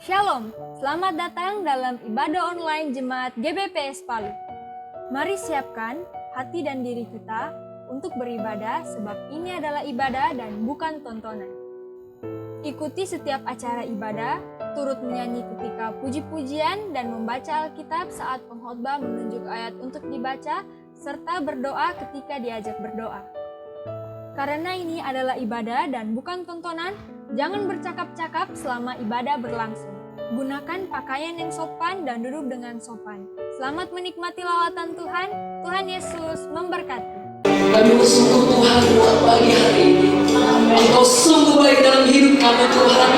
Shalom, selamat datang dalam ibadah online Jemaat GBPS Palu. Mari siapkan hati dan diri kita untuk beribadah sebab ini adalah ibadah dan bukan tontonan. Ikuti setiap acara ibadah, turut menyanyi ketika puji-pujian dan membaca Alkitab saat pengkhotbah menunjuk ayat untuk dibaca, serta berdoa ketika diajak berdoa. Karena ini adalah ibadah dan bukan tontonan, jangan bercakap-cakap selama ibadah berlangsung. Gunakan pakaian yang sopan dan duduk dengan sopan. Selamat menikmati lawatan Tuhan. Tuhan Yesus memberkati. Kami bersyukur Tuhan buat pagi hari ini. Engkau sungguh baik dalam hidup kami Tuhan.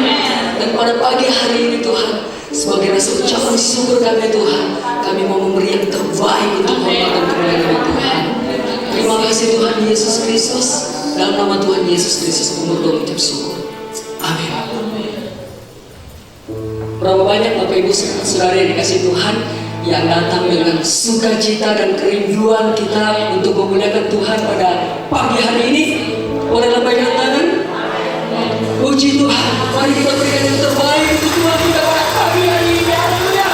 Dan pada pagi hari ini Tuhan, sebagai rasa ucapan syukur kami Tuhan, kami mau memberi yang terbaik untuk hormat dan kemuliaan Tuhan. Terima kasih Tuhan Yesus Kristus. Dalam nama Tuhan Yesus Kristus kami berdoa ucap syukur. Amin. Berapa banyak Bapak Ibu Saudara yang dikasih Tuhan yang datang dengan sukacita dan kerinduan kita untuk memuliakan Tuhan pada pagi hari ini. Boleh lambaikan tangan. Puji Tuhan. Mari kita berikan yang terbaik untuk Tuhan kita pada pagi hari ini. Haleluya.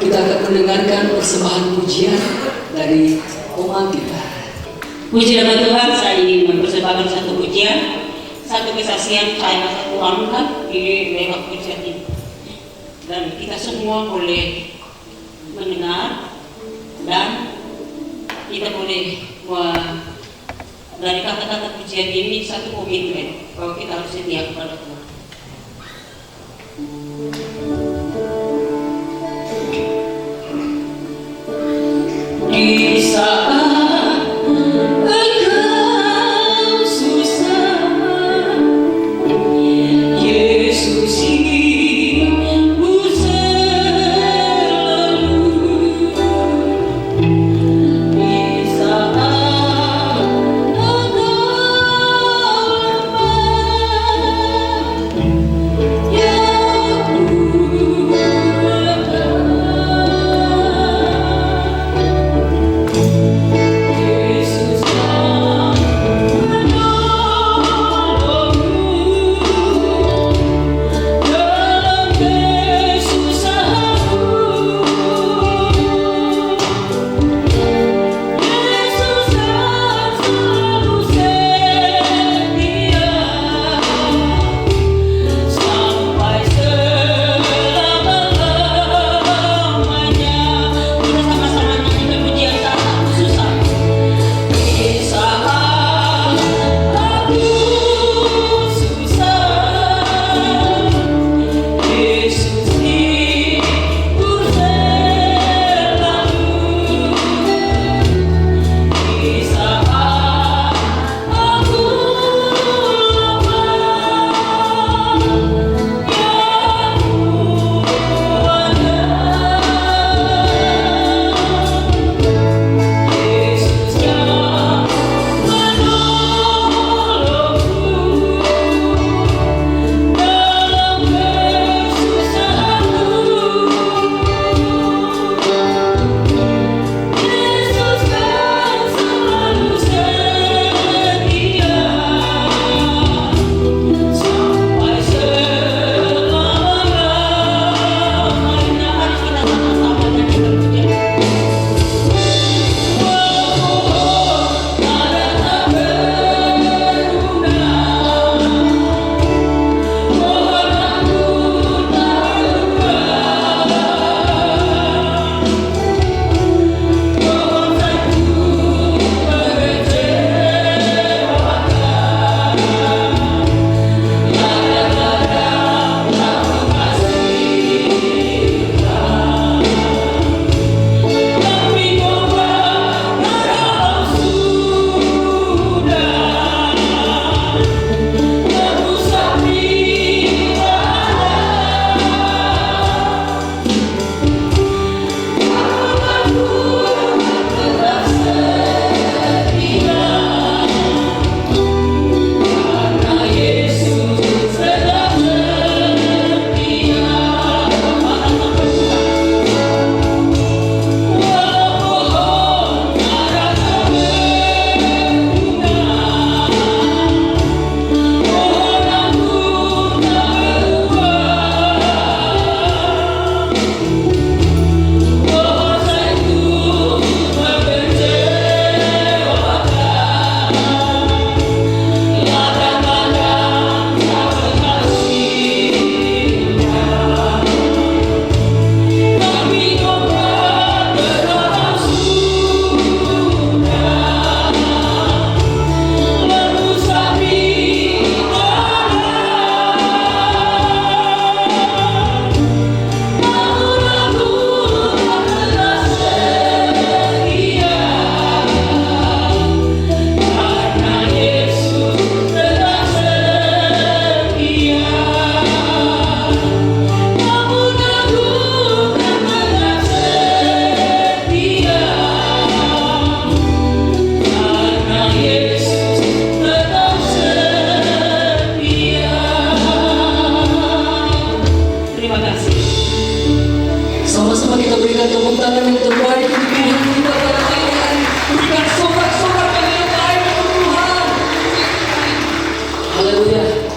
Kita akan mendengarkan persembahan pujian dari Oma kita. Puji nama Tuhan, saya ingin mempersembahkan satu pujian, satu kesaksian saya satu anugerah di lewat pujian ini. Dan kita semua boleh mendengar, dan kita boleh dari kata-kata pujian ini satu komitmen bahwa kita harus setia kepada Tuhan. Di saat engkau susah, Yesus ibu selalu. Di saat engkau lemah, yang Yesus yang menolongmu dalam kesusahanmu. Yesus yang selalu setia sampai selama-lamanya. Kita sama-sama nyanyikan pujian saat aku susah. Di saat aku susah, Yesus hibur selalu. Di saat aku lemah, yang Yesus yang menolongmu dalam kesusahanmu. Yesus kan selalu setia sampai selama-lamanya. Harus kita sama-sama nyanyikan pujian. Sama-sama kita berikan tepuk tangan yang terbaik untuk Tuhan kita pada pagi hari. Berikan sorak-sorak yang terbaik untuk Tuhan. Haleluya.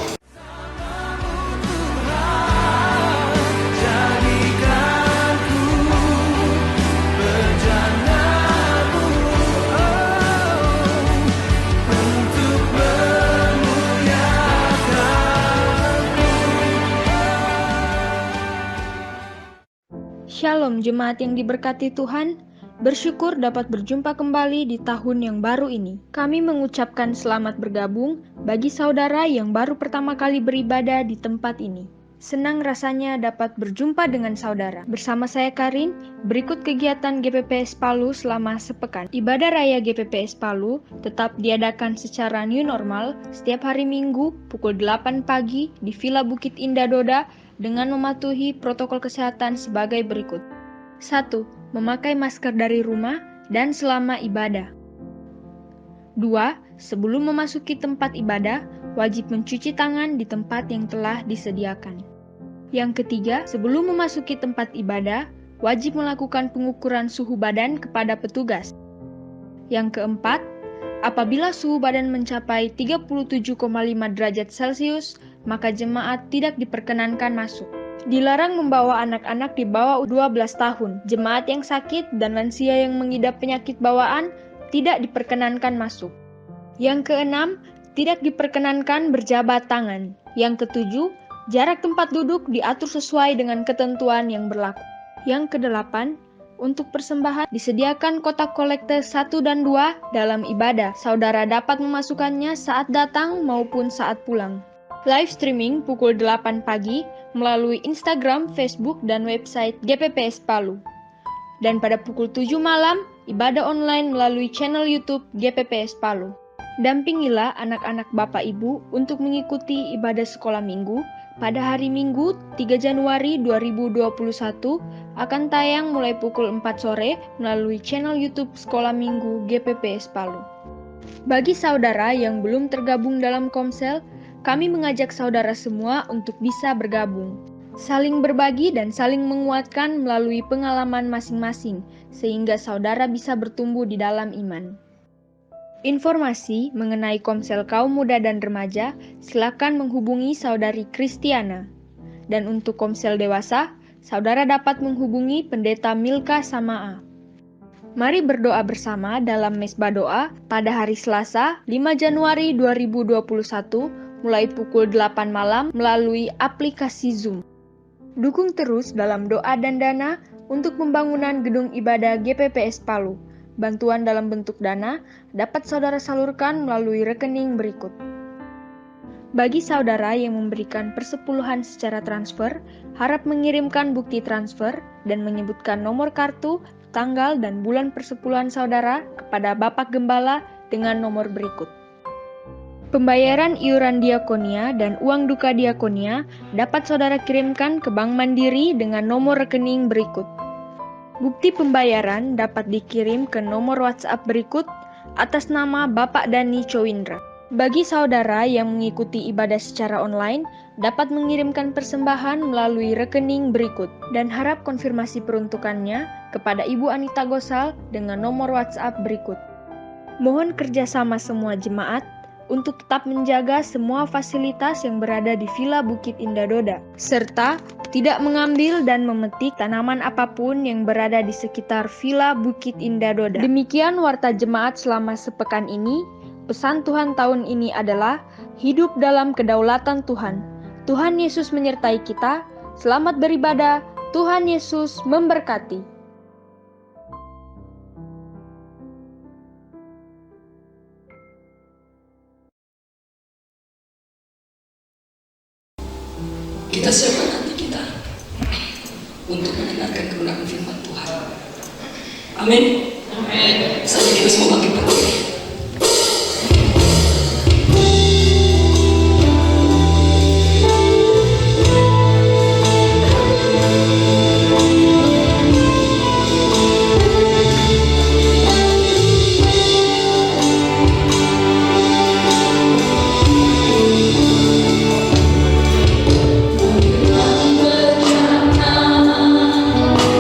Shalom jemaat yang diberkati Tuhan, bersyukur dapat berjumpa kembali di tahun yang baru ini. Kami mengucapkan selamat bergabung bagi saudara yang baru pertama kali beribadah di tempat ini. Senang rasanya dapat berjumpa dengan saudara. Bersama saya Karin, berikut kegiatan GPPS Palu selama sepekan. Ibadah Raya GPPS Palu tetap diadakan secara new normal setiap hari Minggu pukul 8 pagi di Villa Bukit Indah Doda dengan mematuhi protokol kesehatan sebagai berikut. 1. Memakai masker dari rumah dan selama ibadah. 2. Sebelum memasuki tempat ibadah, wajib mencuci tangan di tempat yang telah disediakan. Yang ketiga, sebelum memasuki tempat ibadah, wajib melakukan pengukuran suhu badan kepada petugas. Yang keempat, apabila suhu badan mencapai 37,5 derajat Celcius, maka jemaat tidak diperkenankan masuk. Dilarang membawa anak-anak di bawah 12 tahun. Jemaat yang sakit dan lansia yang mengidap penyakit bawaan tidak diperkenankan masuk. Yang keenam, tidak diperkenankan berjabat tangan. Yang ketujuh, jarak tempat duduk diatur sesuai dengan ketentuan yang berlaku. Yang kedelapan, untuk persembahan disediakan kotak kolektor 1 dan 2 dalam ibadah. Saudara dapat memasukkannya saat datang maupun saat pulang. Live streaming pukul 8 pagi melalui Instagram, Facebook, dan website GPPS Palu. Dan pada pukul 7 malam, ibadah online melalui channel YouTube GPPS Palu. Dampingilah anak-anak Bapak Ibu untuk mengikuti ibadah sekolah minggu pada hari Minggu 3 Januari 2021 akan tayang mulai pukul 4 sore melalui channel YouTube Sekolah Minggu GPPS Palu. Bagi saudara yang belum tergabung dalam Komsel, kami mengajak saudara semua untuk bisa bergabung. Saling berbagi dan saling menguatkan melalui pengalaman masing-masing, sehingga saudara bisa bertumbuh di dalam iman. Informasi mengenai Komsel Kaum Muda dan Remaja, silakan menghubungi Saudari Kristiana. Dan untuk Komsel Dewasa, saudara dapat menghubungi Pendeta Milka Samaa. Mari berdoa bersama dalam Mesbah Doa pada hari Selasa, 5 Januari 2021, mulai pukul 8 malam melalui aplikasi Zoom. Dukung terus dalam doa dan dana untuk pembangunan gedung ibadah GPPS Palu. Bantuan dalam bentuk dana dapat saudara salurkan melalui rekening berikut. Bagi saudara yang memberikan persepuluhan secara transfer, harap mengirimkan bukti transfer dan menyebutkan nomor kartu, tanggal, dan bulan persepuluhan saudara kepada Bapak Gembala dengan nomor berikut. Pembayaran iuran diakonia dan uang duka diakonia dapat saudara kirimkan ke Bank Mandiri dengan nomor rekening berikut. Bukti pembayaran dapat dikirim ke nomor WhatsApp berikut atas nama Bapak Dani Cowindra. Bagi saudara yang mengikuti ibadah secara online, dapat mengirimkan persembahan melalui rekening berikut dan harap konfirmasi peruntukannya kepada Ibu Anita Gosal dengan nomor WhatsApp berikut. Mohon kerjasama semua jemaat untuk tetap menjaga semua fasilitas yang berada di Villa Bukit Indah Doda, serta tidak mengambil dan memetik tanaman apapun yang berada di sekitar Villa Bukit Indah Doda. Demikian warta jemaat selama sepekan ini. Pesan Tuhan tahun ini adalah hidup dalam kedaulatan Tuhan. Tuhan Yesus menyertai kita. Selamat beribadah. Tuhan Yesus memberkati. Kita siapkan hati kita untuk mendengarkan kebenaran firman Tuhan. Amin. Amin. Saja kita semua bangkit berdiri.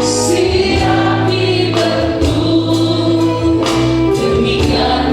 Siap dibentuk demikian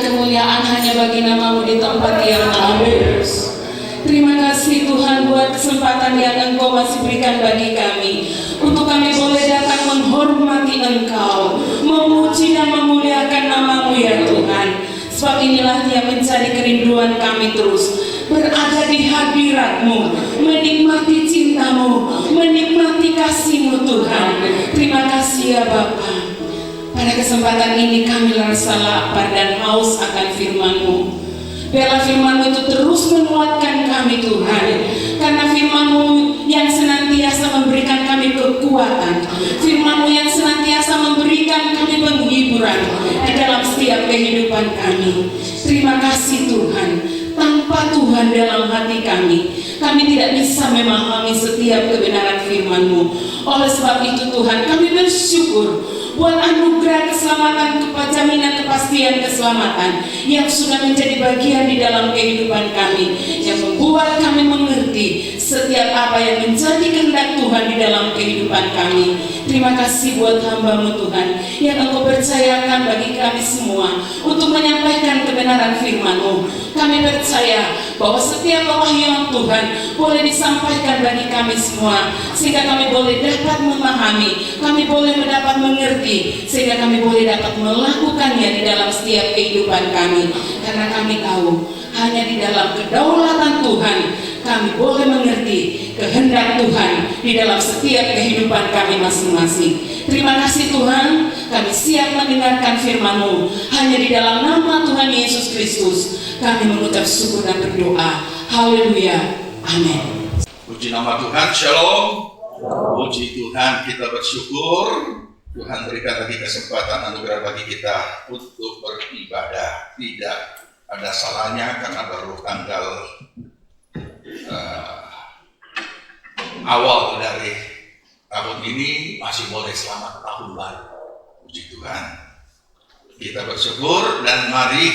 kemuliaan hanya bagi nama-Mu di tempat yang maha kudus. Terima kasih Tuhan buat kesempatan yang Engkau masih berikan bagi kami, untuk kami boleh datang menghormati Engkau, memuji dan memuliakan nama-Mu ya Tuhan. Sebab inilah yang menjadi kerinduan kami terus, berada di hadirat-Mu, menikmati cinta-Mu, menikmati kasih-Mu Tuhan. Terima kasih ya Bapa. Pada kesempatan ini kami rasa lapar dan haus akan firman-Mu. Biarlah firman-Mu itu terus menguatkan kami Tuhan, karena firman-Mu yang senantiasa memberikan kami kekuatan, firman-Mu yang senantiasa memberikan kami penghiburan di dalam setiap kehidupan kami. Terima kasih Tuhan. Tanpa Tuhan dalam hati kami tidak bisa memahami setiap kebenaran firman-Mu. Oleh sebab itu Tuhan, kami bersyukur buat anugerah keselamatan, jaminan kepastian keselamatan yang sudah menjadi bagian di dalam kehidupan kami, yang membuat kami mengerti setiap apa yang menjadi kehendak Tuhan di dalam kehidupan kami. Terima kasih buat hamba-Mu Tuhan, yang Engkau percayakan bagi kami semua untuk menyampaikan kebenaran firman-Mu. Kami percaya bahwa setiap pewahyuan Tuhan boleh disampaikan bagi kami semua, sehingga kami boleh dapat memahami, kami boleh mendapat mengerti, sehingga kami boleh dapat melakukannya di dalam setiap kehidupan kami. Karena kami tahu hanya di dalam kedaulatan Tuhan kami boleh mengerti kehendak Tuhan di dalam setiap kehidupan kami masing-masing. Terima kasih Tuhan, kami siap mendengarkan firman-Mu. Hanya di dalam nama Tuhan Yesus Kristus kami mengucap syukur dan berdoa. Haleluya. Amin. Puji nama Tuhan, shalom. Puji Tuhan, kita bersyukur Tuhan berikan lagi kesempatan anugerah bagi kita untuk beribadah. Tidak ada salahnya karena baru tanggal awal dari tahun ini masih boleh selamat tahun baru. Puji Tuhan. Kita bersyukur dan mari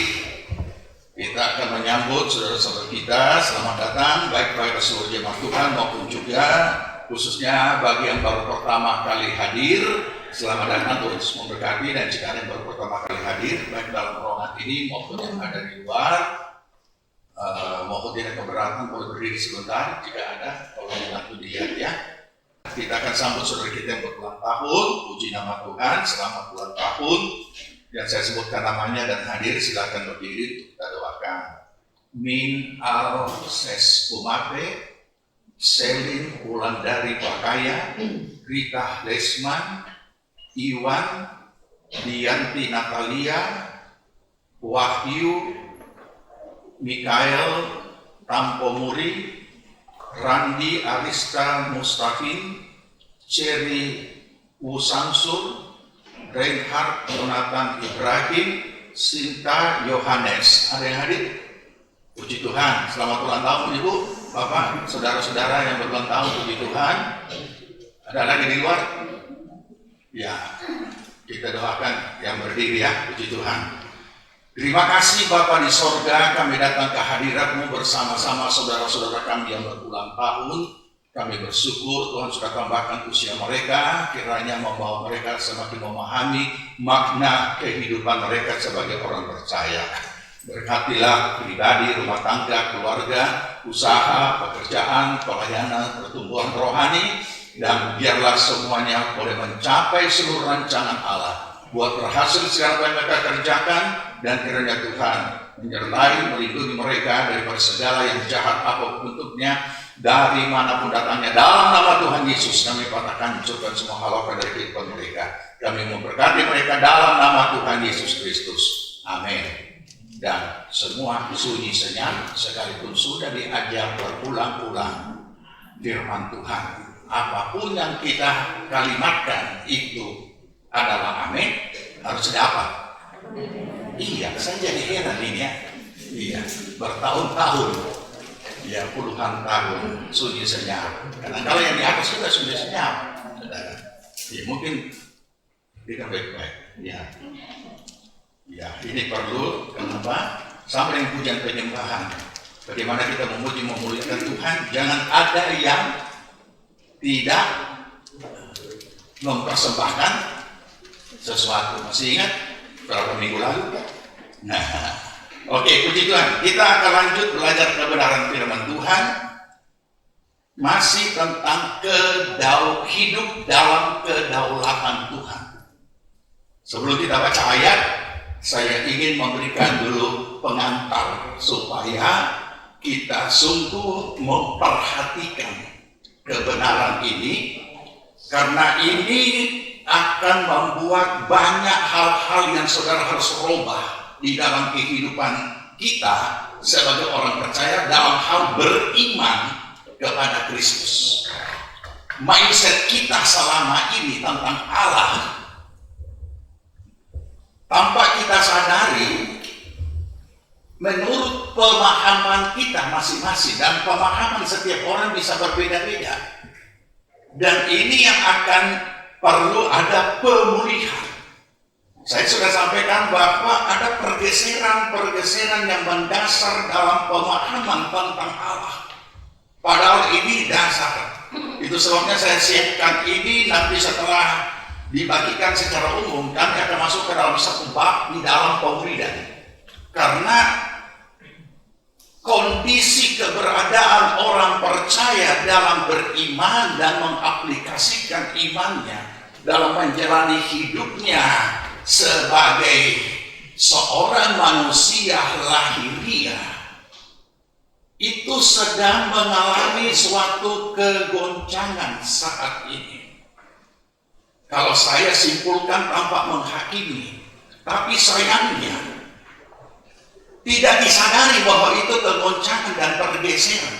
kita akan menyambut saudara-saudara kita. Selamat datang baik bagi seluruh jemaat Tuhan maupun juga khususnya bagi yang baru pertama kali hadir. Selamat datang, Tuhan Yesus memberkati. Dan jika ada yang baru pertama kali hadir baik dalam ruangan ini maupun yang ada di luar, mohon tidak keberatan boleh berdiri sebentar jika ada, tolong dibantu dilihat ya. Kita akan sambut saudara kita yang berulang tahun. Puji nama Tuhan, selamat ulang tahun. Yang saya sebutkan namanya dan hadir, silakan berdiri untuk kita doakan. Min Al Ses Kumate, Selin Wulandari Pakaya, Rita Lesman, Iwan, Dianti Natalia, Wahyu, Mikael Tampomuri, Randi Arista Mustafin, Cherry Usansur, Reinhard Jonathan Ibrahim, Sinta Yohanes. Ada yang hadir? Puji Tuhan. Selamat ulang tahun Ibu, Bapak, saudara-saudara yang berulang tahun. Puji Tuhan. Ada lagi di luar? Ya, kita doakan yang berdiri ya. Puji Tuhan. Terima kasih Bapa di sorga, kami datang ke hadirat-Mu bersama-sama saudara-saudara kami yang berulang tahun. Kami bersyukur Tuhan sudah tambahkan usia mereka, kiranya membawa mereka semakin memahami makna kehidupan mereka sebagai orang percaya. Berkatilah pribadi, rumah tangga, keluarga, usaha, pekerjaan, pelayanan, pertumbuhan rohani, dan biarlah semuanya boleh mencapai seluruh rancangan Allah. Buat berhasil segala apa yang mereka kerjakan, dan kiranya Tuhan menyertai, melindungi mereka daripada segala yang jahat apapun bentuknya, dari manapun datangnya. Dalam nama Tuhan Yesus kami patahkan hancurkan semua halakan dari kehidupan mereka. Kami memberkati mereka dalam nama Tuhan Yesus Kristus. Amin. Dan semua sunyi senyap sekalipun sudah diajar berulang-ulang firman Tuhan. Apapun yang kita kalimatkan itu adalah amin. Harus ada apa? Iya, saya jadi heran ini ya. Iya, bertahun-tahun. Ya, puluhan tahun sunyi senyap. Karena kalau yang di atas juga sunyi senyap, saudara. Ya, mungkin kita baik-baik. Ya, ya, ini perlu. Kenapa? Sama dengan pujian penyembahan. Bagaimana kita memuji memuliakan Tuhan? Jangan ada yang tidak mempersembahkan sesuatu. Masih ingat berapa minggu lalu? Nah, Oke, puji Tuhan. Kita akan lanjut belajar kebenaran firman Tuhan. Masih tentang hidup dalam kedaulatan Tuhan. Sebelum kita baca ayat, saya ingin memberikan dulu pengantar supaya kita sungguh memperhatikan kebenaran ini, karena ini akan membuat banyak hal-hal yang saudara harus rubah di dalam kehidupan kita sebagai orang percaya dalam hal beriman kepada Kristus. Mindset kita selama ini tentang Allah, tanpa kita sadari, menurut pemahaman kita masing-masing, dan pemahaman setiap orang bisa berbeda-beda. Dan ini yang akan perlu ada pemulihan. Saya sudah sampaikan bahwa ada pergeseran yang mendasar dalam pemahaman tentang Allah. Padahal ini dasar. Itu sebabnya saya siapkan ini, nanti setelah dibagikan secara umum, kami akan masuk ke dalam satu bab di dalam pemulihan. Karena kondisi keberadaan orang percaya dalam beriman dan mengaplikasikan imannya dalam menjalani hidupnya sebagai seorang manusia lahiriah itu sedang mengalami suatu kegoncangan saat ini. Kalau saya simpulkan tanpa menghakimi, tapi sayangnya tidak disadari bahwa itu kegoncangan dan pergeseran,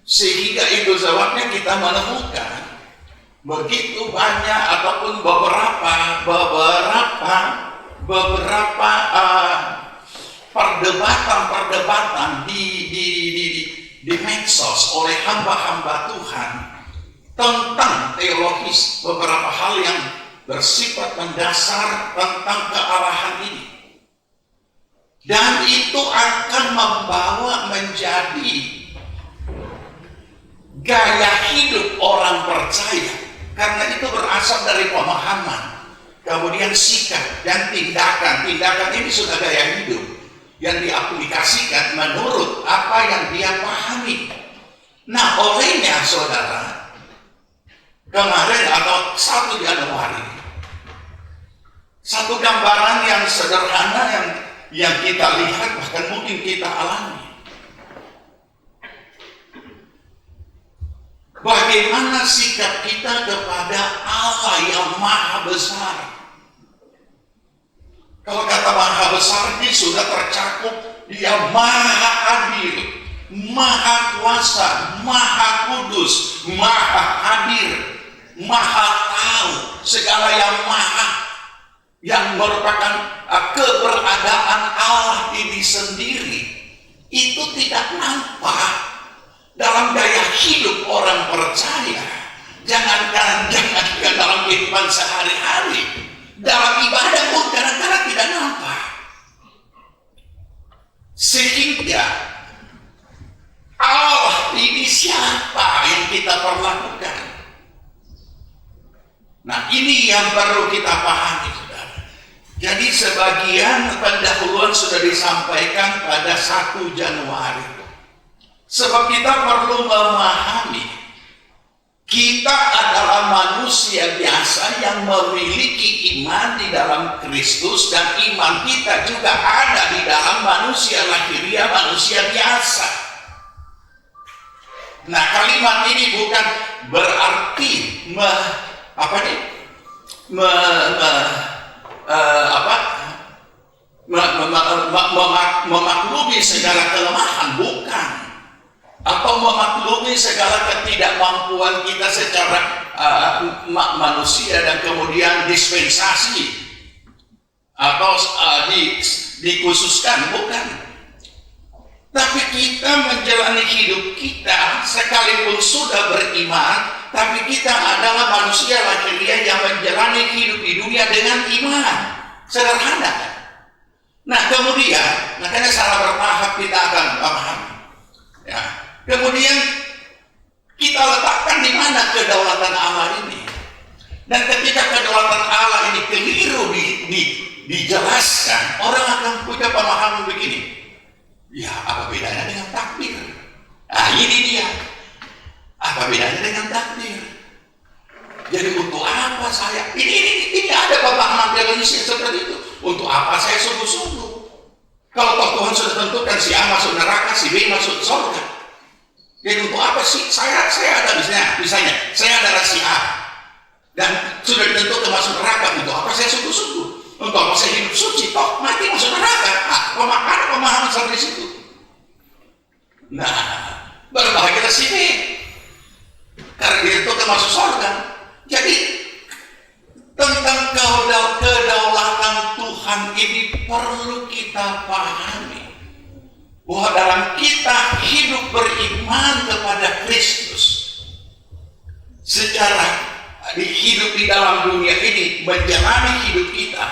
sehingga itu sebabnya kita menemukan begitu banyak ataupun beberapa perdebatan di medsos oleh hamba-hamba Tuhan tentang teologis, beberapa hal yang bersifat mendasar tentang kealahan ini. Dan itu akan membawa menjadi gaya hidup orang percaya, karena itu berasal dari pemahaman, kemudian sikap dan tindakan. Tindakan ini sudah gaya hidup yang diaplikasikan menurut apa yang dia pahami. Nah, olehnya saudara, kemarin atau 1 Januari, satu gambaran yang sederhana yang kita lihat, bahkan mungkin kita alami. Bagaimana sikap kita kepada Allah yang maha besar? Kalau kata maha besar ini sudah tercakup, dia maha adil, maha kuasa, maha kudus, maha hadir, maha tahu, segala yang maha, yang merupakan keberadaan Allah ini sendiri, itu tidak nampak dalam gaya hidup orang percaya. Jangankan dalam kehidupan sehari-hari, dalam ibadah pun kadang-kadang tidak nampak. Sehingga Allah ini siapa yang kita perlakukan? Nah, ini yang perlu kita pahami, saudara. Jadi sebagian pendahuluan sudah disampaikan pada 1 Januari. Sebab kita perlu memahami, kita adalah manusia biasa yang memiliki iman di dalam Kristus, dan iman kita juga ada di dalam manusia lahiriah, manusia biasa. Nah, kalimat ini bukan berarti memaklumi segala kelemahan, bukan, atau memaklumi segala ketidakmampuan kita secara manusia dan kemudian dispensasi atau dikhususkan, bukan. Tapi kita menjalani hidup kita sekalipun sudah beriman, tapi kita adalah manusia lahiriah yang menjalani hidup di dunia dengan iman. Sederhana kan? Nah, kemudian, makanya secara bertahap kita akan paham. Ya. Kemudian kita letakkan di mana kedaulatan Allah ini. Dan ketika kedaulatan Allah ini keliru dijelaskan, orang akan punya pemahaman begini. Ya, apa bedanya dengan takdir? Nah, ini dia. Apa bedanya dengan takdir? Jadi untuk apa saya? Ini ada pemahaman teologis yang seperti itu. Untuk apa saya sungguh-sungguh? Kalau toh Tuhan sudah tentukan si A masuk neraka, si B masuk surga. Jadi untuk apa sih? Saya ada misalnya saya adalah si A dan sudah ditentukan masuk neraka. Untuk apa saya sungguh-sungguh? Untuk apa saya hidup suci? Toh mati masuk neraka. Ada pemahaman sampai situ. Nah, berbahagialah si B karena dia itu masuk surga. Jadi tentang kedaulatan Tuhan ini perlu kita pahami bahwa dalam kita hidup beriman kepada Kristus, secara hidup di dalam dunia ini menjalani hidup kita,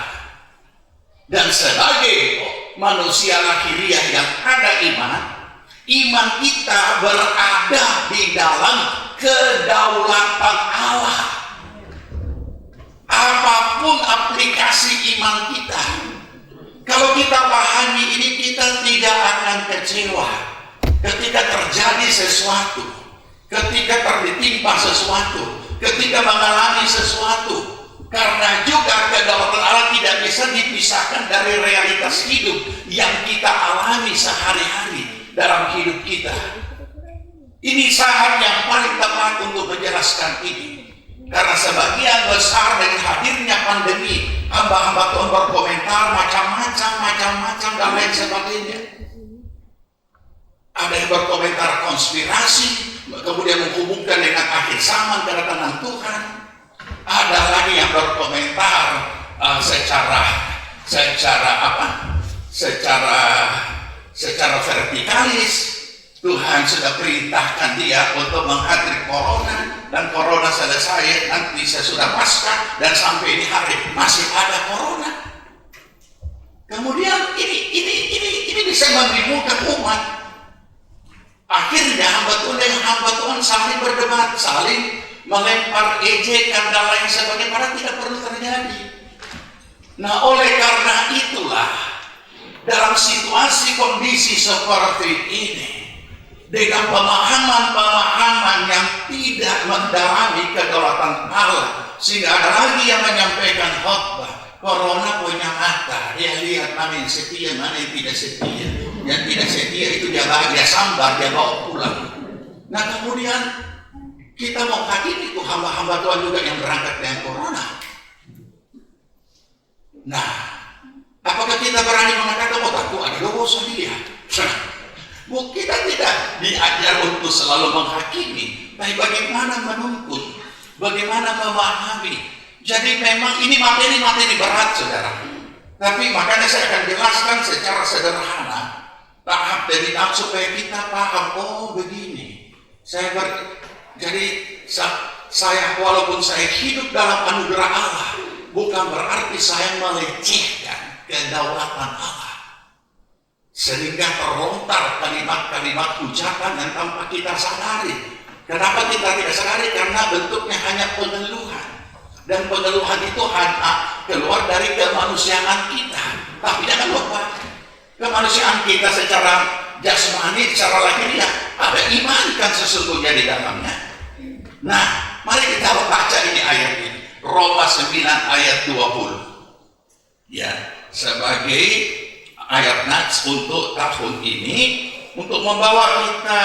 dan sebagai manusia lahiriah yang ada iman kita berada di dalam kedaulatan Allah. Apapun aplikasi iman kita, kalau kita pahami ini, kita tidak akan kecewa ketika terjadi sesuatu, ketika tertimpa sesuatu, ketika mengalami sesuatu. Karena juga kedaulatan Allah tidak bisa dipisahkan dari realitas hidup yang kita alami sehari-hari dalam hidup kita. Ini saat yang paling tepat untuk menjelaskan ini. Karena sebagian besar dengan hadirnya pandemi, hamba-hamba Tuhan berkomentar macam-macam dan lain sebagainya. Ada yang berkomentar konspirasi, kemudian menghubungkan dengan akhir zaman, kedatangan Tuhan. Ada lagi yang berkomentar secara vertikalis. Tuhan sudah perintahkan dia untuk menghadiri corona, dan corona selesai nanti sesudah Paskah, dan sampai ini hari masih ada corona. Kemudian ini bisa membingungkan umat. Akhirnya hamba Tuhan dengan hamba Tuhan saling berdebat, saling melempar ejekan dan lain sebagainya, padahal tidak perlu terjadi. Nah, oleh karena itulah dalam situasi kondisi seperti ini, dengan pemahaman-pemahaman yang tidak mendalami kedaulatan Allah, sehingga ada lagi yang menyampaikan khotbah, corona punya mata, dia lihat mana yang setia, mana yang tidak setia. Yang tidak setia itu dia sambar, dia bawa pulang. Nah, kemudian kita mau hakimi itu hamba-hamba Tuhan juga yang berangkat dengan corona. Nah, apakah kita berani mengatakan, oh takut ada dosa dia? Kita tidak diajar untuk selalu menghakimi, tapi bagaimana menuntut, bagaimana memahami. Jadi memang ini materi berat, saudara. Tapi makanya saya akan jelaskan secara sederhana, tahap demi tahap supaya kita paham. Oh begini. Jadi saya walaupun saya hidup dalam anugerah Allah, bukan berarti saya melecehkan kedaulatan Allah. Sehingga terlontar kalimat-kalimat ucapan yang tanpa kita sadari. Kenapa kita tidak sadari? Karena bentuknya hanya pengeluhan. Dan pengeluhan itu hanya keluar dari kemanusiaan kita. Tapi jangan lupa, kemanusiaan kita secara jasmani, secara lahiriah, ada iman kan sesungguhnya di dalamnya. Nah, mari kita baca ini ayat ini. Roma 9 ayat 20. Ya, sebagai ayat nats untuk tahun ini, untuk membawa kita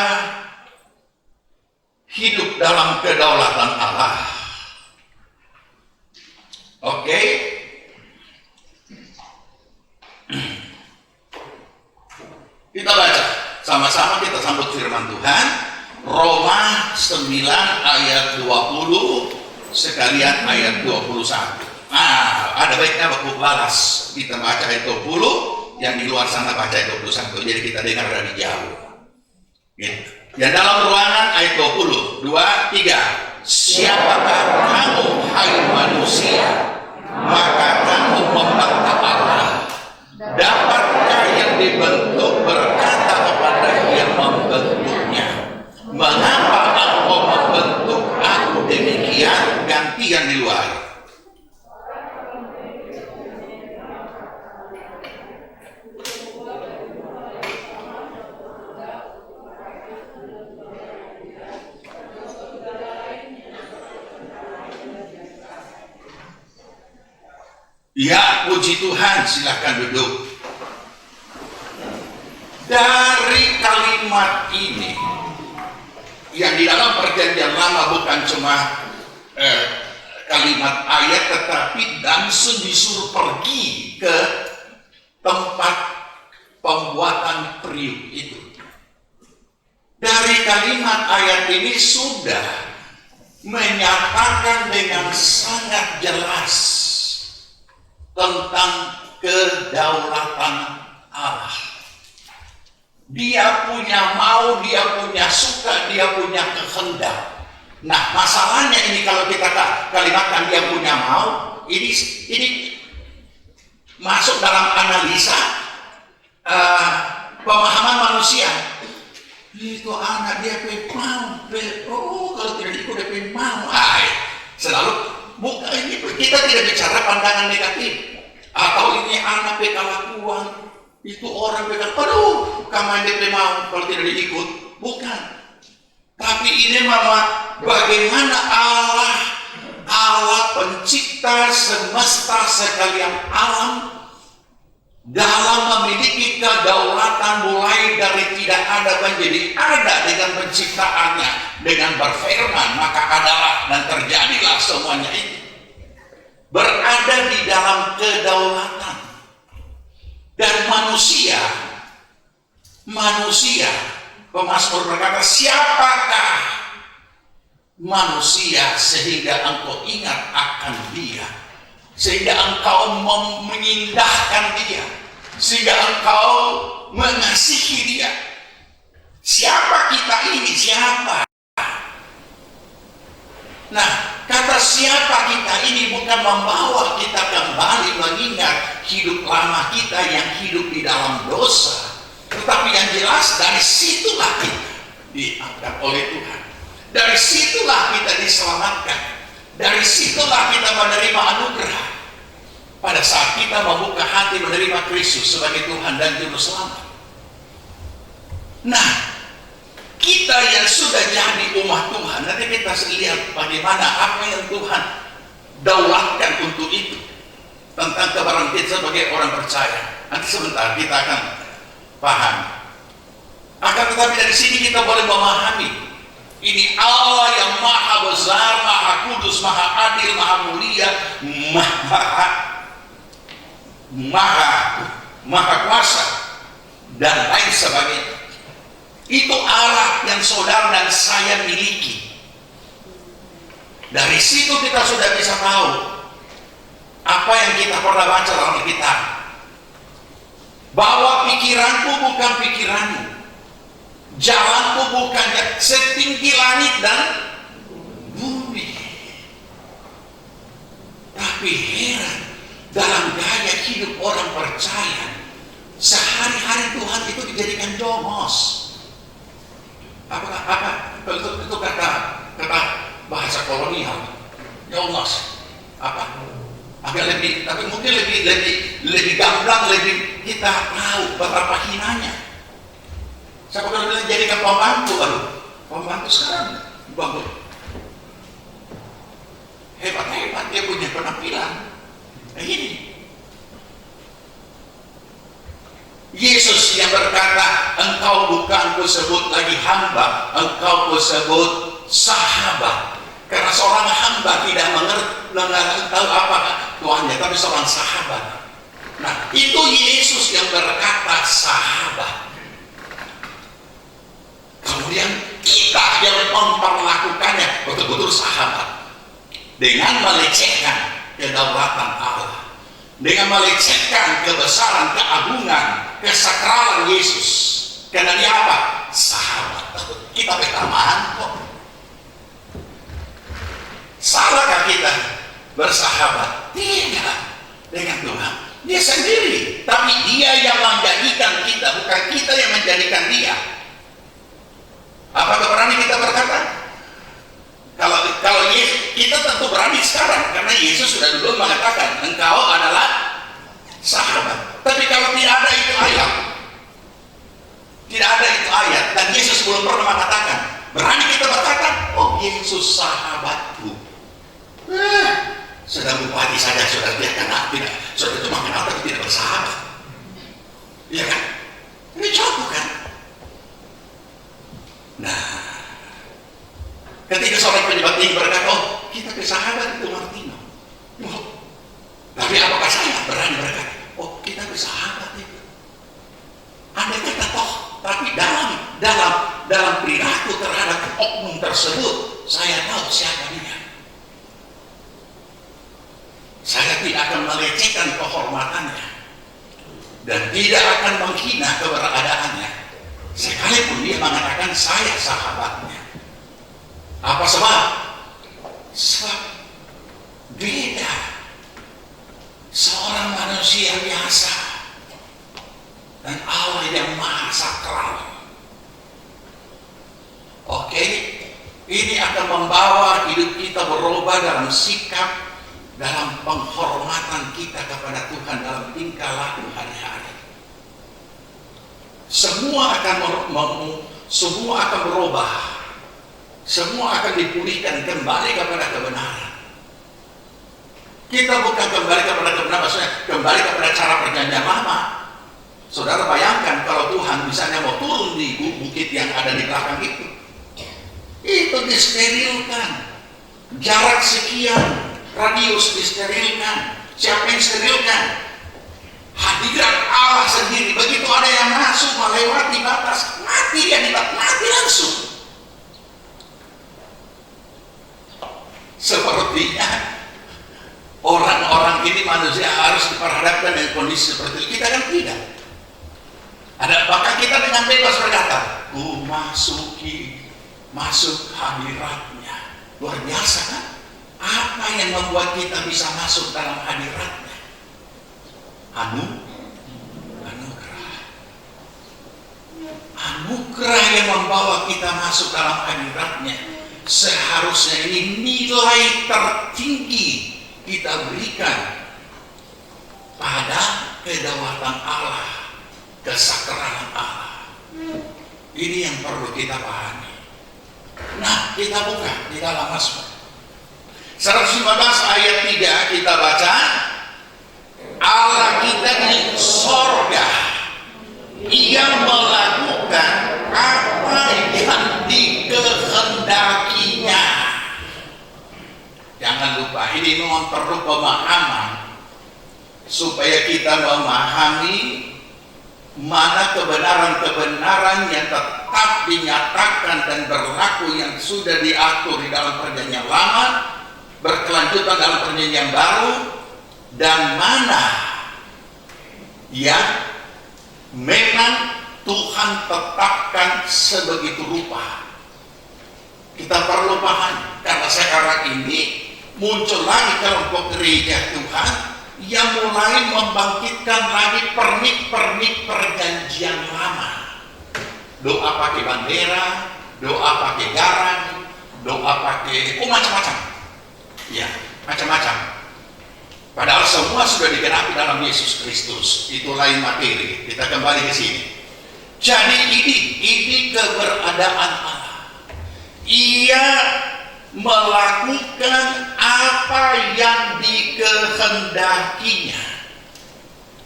hidup dalam kedaulatan Allah. Oke? Kita baca sama-sama, kita sambut firman Tuhan. Roma 9 ayat 20 sekalian ayat 21. Ada baiknya aku balas. Kita baca ayat 20, yang di luar sana baca ayat 21, jadi kita dengar dari jauh. Gitu. Yang dalam ruangan ayat 20, 2, 3. Siapakah kamu, hai manusia, maka kamu membantah Allah? Dapatkah yang dibentuk berkata kepada yang membentuknya, mengapa engkau membentuk aku demikian? Gantian di luar. Ya, puji Tuhan, silakan duduk. Dari kalimat ini, yang di dalam perjanjian lama bukan cuma kalimat ayat, tetapi langsung disuruh pergi ke tempat pembuatan periuk itu. Dari kalimat ayat ini sudah menyatakan dengan sangat jelas tentang kedaulatan Allah. Dia punya mau, dia punya suka, dia punya kehendak. Nah, masalahnya ini kalau kita kalimatkan dia punya mau, ini masuk dalam analisa pemahaman manusia. Itu anak dia mau, kalau tidak ikut dia mau. Selalu bukan ini, kita tidak bicara pandangan negatif. Atau ini anak kelakuan, itu orang bilang, aduh, kamu dia mau kalau tidak diikut. Bukan. Tapi ini mama, bagaimana Allah pencipta semesta sekalian alam dalam memiliki kedaulatan mulai dari tidak ada menjadi ada dengan penciptaannya, dengan berfirman maka adalah dan terjadilah semuanya itu. Berada di dalam kedaulatan. Dan manusia, pemazmur berkata, siapakah manusia sehingga engkau ingat akan dia, sehingga engkau mengindahkan dia, sehingga engkau mengasihi dia. Siapa kita ini? Siapa? Nah, kata siapa kita ini bukan membawa kita kembali mengingat hidup lama kita yang hidup di dalam dosa. Tetapi yang jelas dari situlah kita diangkat oleh Tuhan. Dari situlah kita diselamatkan. Dari situlah kita menerima anugerah. Pada saat kita membuka hati menerima Kristus sebagai Tuhan dan Juru Selamat. Nah, kita yang sudah jadi umat Tuhan, nanti kita lihat bagaimana apa yang Tuhan daulatkan untuk itu. Tentang kebenaran kita sebagai orang percaya. Nanti sebentar kita akan paham. Akan tetapi dari sini kita boleh memahami. Ini Allah yang maha besar, maha kudus, maha adil, maha mulia, maha kuasa, dan lain sebagainya. Itu Allah yang saudara dan saya miliki. Dari situ kita sudah bisa tahu apa yang kita pernah baca dalam Alkitab, bahwa pikiranku bukan pikiranmu, jalanku bukan setinggi langit dan bumi. Tapi heran, dalam gaya hidup orang percaya, sehari-hari Tuhan itu dijadikan jomos. Apa itu kata bahasa kolonial, jomos. Agak lebih, tapi mungkin lebih gamblang, lebih kita tahu betapa hinanya. Siapa kalau bilang jadikan pembantu, pembantu sekarang bangun hebat, dia punya penampilan. Ini Yesus yang berkata, engkau bukan kusebut lagi hamba, engkau kusebut sahabat. Karena seorang hamba tidak mengerti tahu apa Tuhannya, tapi seorang sahabat. Nah, itu Yesus yang berkata sahabat. Kemudian kita yang memperlakukannya betul-betul sahabat. Dengan melecehkan kedaulatan Allah. Dengan melecehkan kebesaran, keagungan, kesakralan Yesus. Karena dia apa? Sahabat. Kita berteman kok. Salahkah kita bersahabat? Tidak dengan Tuhan. Dia sendiri. Tapi dia yang menjadikan kita, bukan kita yang menjadikan dia. Apakah berani kita berkata? Kalau kita tentu berani sekarang, karena Yesus sudah dulu mengatakan, engkau adalah sahabat. Tapi kalau tidak ada itu ayat, dan Yesus belum pernah mengatakan, berani kita berkata, oh Yesus sahabatku. Sedang bupati saja saudara tidak kenal, tidak, saudara cuma kenal tapi tidak bersahabat. Iya kan? Ini contoh kan? Nah, ketika seorang pejabat tinggi berkata, oh kita bersahabat itu Martino. Oh, tapi apakah saya berani berkata, oh kita bersahabat itu? Andai kata toh, tapi dalam perilaku terhadap oknum tersebut, saya tahu siapa dia. Saya tidak akan melecehkan kehormatannya dan tidak akan menghina keberadaannya, sekalipun dia mengatakan saya sahabatnya. Apa sebab? Sebab beda. Seorang manusia biasa dan Allah yang maha sakral. Oke, ini akan membawa hidup kita berubah dalam sikap, dalam penghormatan kita kepada Tuhan dalam tingkah laku hari-hari. Semua akan berubah. Semua akan dipulihkan kembali kepada kebenaran. Kita bukan kembali kepada kebenaran, maksudnya kembali kepada cara perjanjian lama. Saudara bayangkan kalau Tuhan misalnya mau turun di bukit yang ada di belakang itu disterilkan. Jarak sekian, radius disterilkan. Siapa yang sterilkan? Hadirat Allah sendiri. Begitu ada yang masuk melewati batas, mati dia mati langsung. Sepertinya orang-orang ini manusia harus diperhadapkan dengan kondisi seperti itu. Kita kan tidak. Apakah kita dengan bebas berkata, masuk hadiratnya. Luar biasa kan? Apa yang membuat kita bisa masuk dalam hadiratnya? Anugerah. Anugerah yang membawa kita masuk dalam hadiratnya. Seharusnya ini nilai tertinggi kita berikan pada kedaulatan Allah, kesakralan Allah. Ini yang perlu kita pahami. Nah, kita buka di dalam Mazmur 115 ayat 3 kita baca, Allah kita di sorga, Ia melakukan apa yang dikehendakinya. Jangan lupa, ini memang perlu pemahaman supaya kita memahami mana kebenaran-kebenaran yang tetap dinyatakan dan berlaku yang sudah diatur di dalam perjanjian lama, berkelanjutan dalam perjanjian baru, dan mana yang memang Tuhan tetapkan sebegitu rupa. Kita perlu paham, karena sekarang ini muncul lagi kelompok gereja Tuhan yang mulai membangkitkan lagi pernik-pernik perjanjian lama. Doa pakai bendera, doa pakai garam, doa pakai macam-macam. Ya, macam-macam. Padahal semua sudah digenapi dalam Yesus Kristus. Itu lain materi. Kita kembali ke sini. Jadi ini keberadaan Allah. Ia melakukan apa yang dikehendakinya.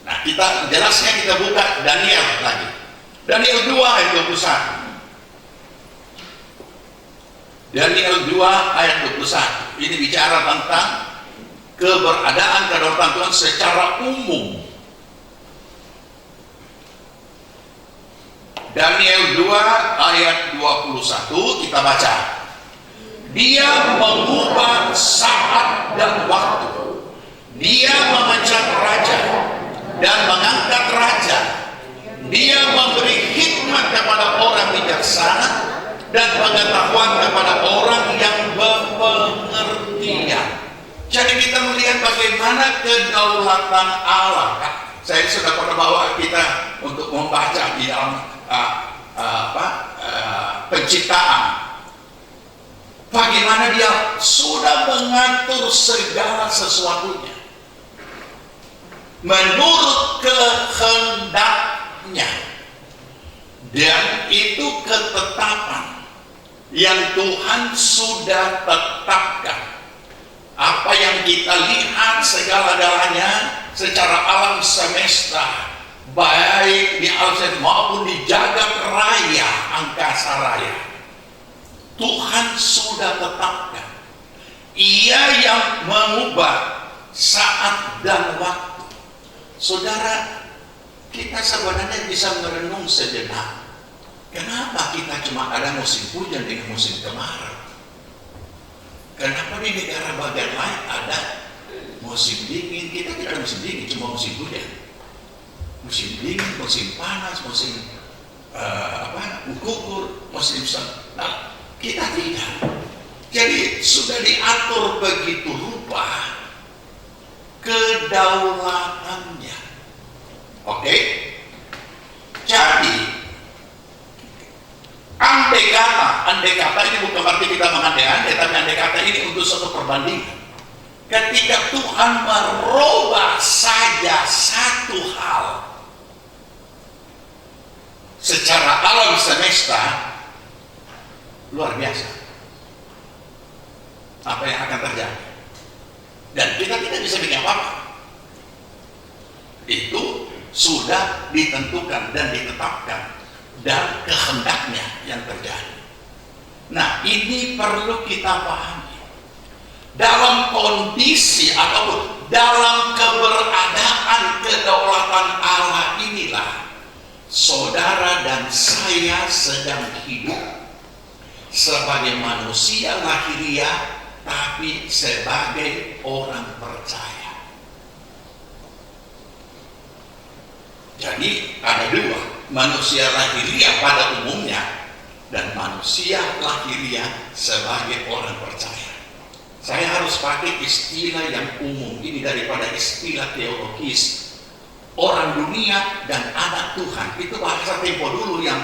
Nah, jelasnya kita buka Daniel lagi. Daniel 2 ayat 21. Daniel 2 ayat 21. Ini bicara tentang keberadaan kedaulatan Tuhan secara umum. Daniel 2 ayat 21 kita baca. Dia mengubah saat dan waktu. Dia memecat raja dan mengangkat raja. Dia memberi hikmat kepada orang bijaksana dan pengetahuan kepada orang yang berpengertian. Jadi kita melihat bagaimana kedaulatan Allah. Saya sudah pernah bawa kita untuk membaca di dalam penciptaan. Bagaimana dia sudah mengatur segala sesuatunya menurut kehendaknya, dan itu ketetapan yang Tuhan sudah tetapkan. Apa yang kita lihat segala-galanya secara alam semesta, baik di alam maupun di jagat raya, angkasa raya, Tuhan sudah tetapkan. Ia yang mengubah saat dan waktu. Saudara, kita sebenarnya bisa merenung sejenak. Kenapa kita cuma ada musim hujan dengan musim kemarau? Kenapa di negara bagian lain ada musim dingin? Kita tidak ada musim dingin, cuma musim hujan. Musim dingin, musim panas, musim gugur, musim nah, kita tidak. Jadi sudah diatur begitu rupa kedaulatannya. Oke? Jadi andai kata ini bukan berarti kita mengandai-andai, tapi andai kata ini untuk suatu perbandingan. Ketika Tuhan merubah saja satu hal secara alam semesta, luar biasa apa yang akan terjadi. Dan kita tidak bisa bikin apa-apa. Itu sudah ditentukan dan ditetapkan dan kehendaknya yang terjadi. Nah, ini perlu kita pahami. Dalam kondisi ataupun dalam keberadaan kedaulatan Allah inilah saudara dan saya sedang hidup sebagai manusia lahiriah, tapi sebagai orang percaya. Jadi ada dua, manusia lahiriah pada umumnya dan manusia lahiriah sebagai orang percaya. Saya harus pakai istilah yang umum ini daripada istilah teologis. Orang dunia dan anak Tuhan itu bahasa tempo dulu yang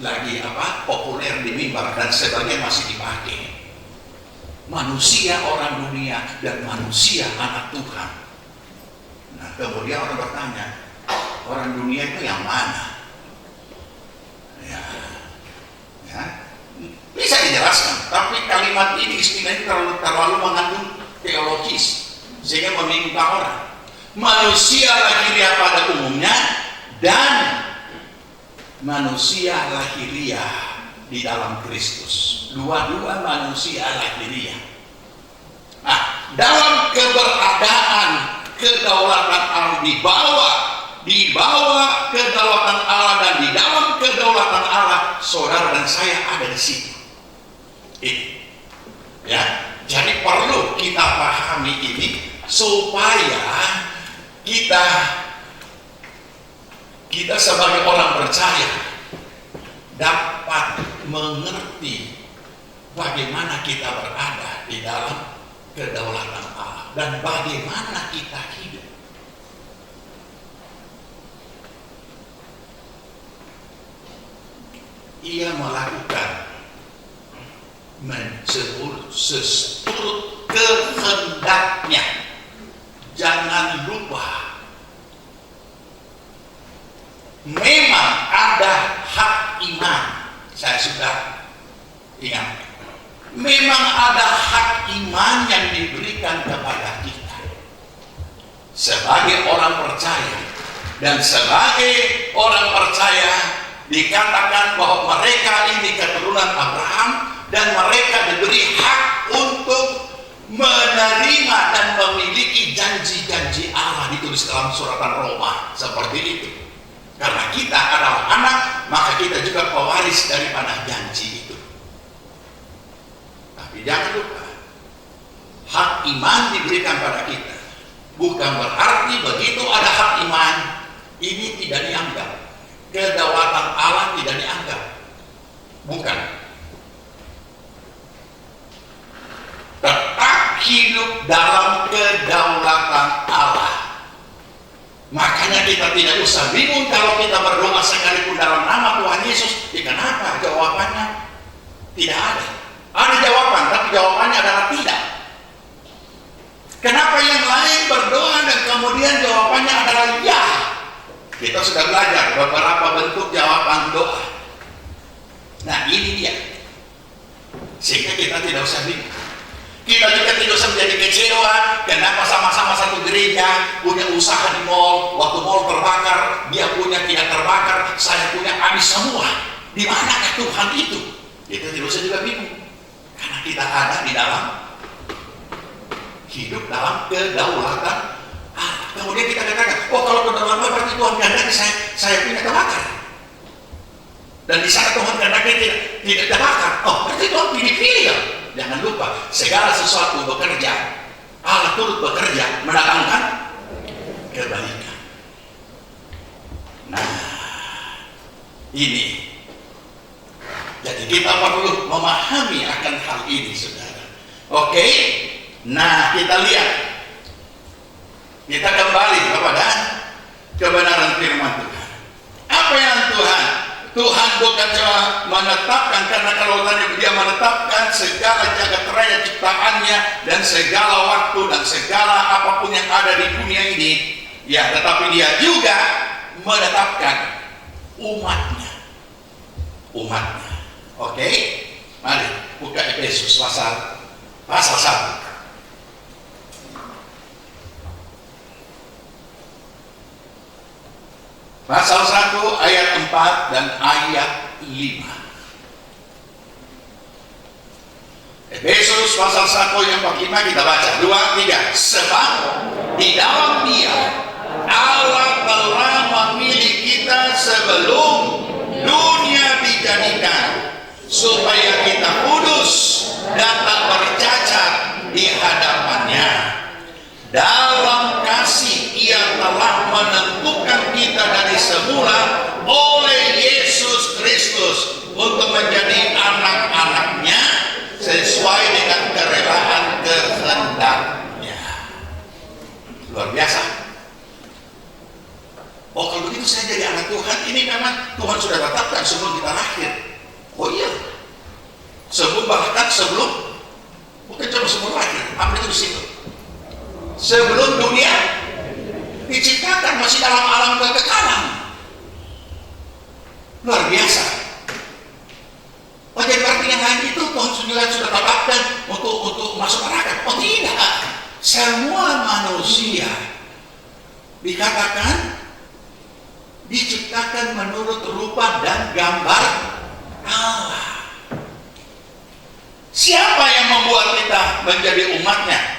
lagi populer di mimbar dan sebagainya masih dipakai. Manusia orang dunia dan manusia anak Tuhan. Nah, kemudian orang bertanya, orang dunia itu yang mana? Ya, bisa dijelaskan, tapi kalimat ini, istilah ini terlalu mengandung teologis sehingga membingungkan orang. Manusia lahiriah pada umumnya dan manusia lahiriah di dalam Kristus. Dua-dua manusia lahiriah. Nah, dalam keberadaan kedaulatan Allah di bawah kedaulatan Allah dan di dalam kedaulatan Allah, saudara dan saya ada di situ. Ya, jadi perlu kita pahami ini supaya kita sebagai orang percaya dapat mengerti bagaimana kita berada di dalam kedaulatan Allah dan bagaimana kita hidup. Ia melakukan seturut kehendaknya. Jangan lupa, memang ada hak iman. Saya sudah ingat, memang ada hak iman yang diberikan kepada kita sebagai orang percaya. Dan sebagai orang percaya dikatakan bahwa mereka ini keturunan Abraham dan mereka diberi hak untuk menerima dan memiliki janji-janji Allah, ditulis dalam suratan Roma seperti itu. Karena kita adalah anak, maka kita juga pewaris daripada janji itu. Tapi jangan lupa, hak iman diberikan pada kita. Bukan berarti begitu ada hak iman, ini tidak dianggap. Kedaulatan Allah tidak dianggap. Bukan. Tetap hidup dalam kedaulatan Allah. Makanya kita tidak usah bingung kalau kita berdoa sekalipun dalam nama Tuhan Yesus. Kenapa? Jawabannya tidak ada. Ada jawaban, tapi jawabannya adalah tidak. Kenapa yang lain berdoa dan kemudian jawabannya adalah ya? Kita sudah belajar beberapa bentuk jawaban doa. Nah, ini dia. Sehingga kita tidak usah bingung. Kita juga tidak usah menjadi kecewa. Kenapa sama-sama satu gereja punya usaha di mall, waktu mall terbakar, dia punya tidak terbakar, saya punya habis semua. Di manakah Tuhan itu? Kita tidak usah juga bingung. Karena kita ada di dalam hidup dalam kedaulatan Allah. Kemudian kita katakan, oh kalau kedaulatan berarti Tuhan kehendaki saya punya terbakar. Dan di sana Tuhan kehendaki tidak terbakar. Oh berarti Tuhan pilih-pilih ya. Jangan lupa, segala sesuatu bekerja, Allah turut bekerja mendatangkan kebaikan. Nah, ini. Jadi kita perlu memahami akan hal ini, saudara. Oke? Nah, kita lihat. Kita kembali kepada kebenaran firman Tuhan. Apa yang Tuhan bukan cuma menetapkan, karena kalau tadi dia menetapkan segala jagat raya ciptaannya dan segala waktu dan segala apapun yang ada di dunia ini, ya, tetapi dia juga menetapkan umatnya. Oke? Mari buka Efesus pasal 1. Pasal 1 ayat 4 dan ayat 5. Efesus pasal 1 yang 45 kita baca 2, 3. Sebab di dalam Dia Allah telah memilih kita sebelum dunia dijadikan, supaya kita kudus dan tak bercacat di hadapannya. Dalam kasih Ia telah menentukan kita dari semula oleh Yesus Kristus untuk menjadi anak-anaknya sesuai dengan kerelaan kehendaknya. Luar biasa. Oh kalau begitu saya jadi anak Tuhan. Ini memang Tuhan sudah tetapkan sebelum kita lahir. Oh iya. Sebelum bukan cuma sebelum lahir. Apa itu di situ? Sebelum dunia diciptakan, masih dalam alam kekekalan. Luar biasa. Oh jadi berarti yang lain itu Tuhan sudah tetapkan untuk masuk neraka? Oh tidak. Semua manusia dikatakan diciptakan menurut rupa dan gambar Allah. Siapa yang membuat kita menjadi umatnya?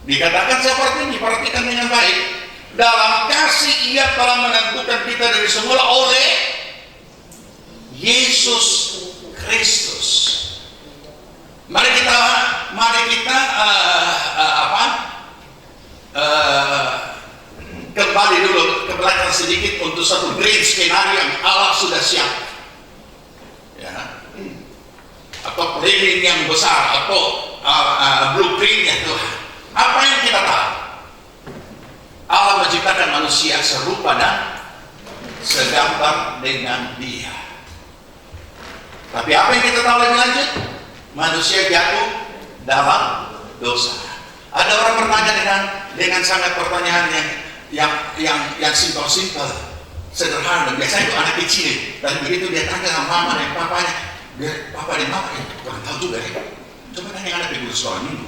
Dikatakan seperti ini, perhatikan dengan baik. Dalam kasih Ia telah menentukan kita dari semula oleh Yesus Kristus. Mari kita kembali dulu ke belakang sedikit untuk satu great skenario yang Allah sudah siap, ya, atau planning yang besar, atau blueprintnya Tuhan. Apa yang kita tahu? Allah menciptakan manusia serupa dan segambar dengan Dia. Tapi apa yang kita tahu lebih lanjut? Manusia jatuh dalam dosa. Ada orang bertanya dengan sangat pertanyaan yang simpel, sederhana. Biasanya itu anak kecil, dan begitu dia tanya sama mama dan papanya, papa dan mama, kurang tahu juga ya. Coba tanya anak di guru sekolah minggu.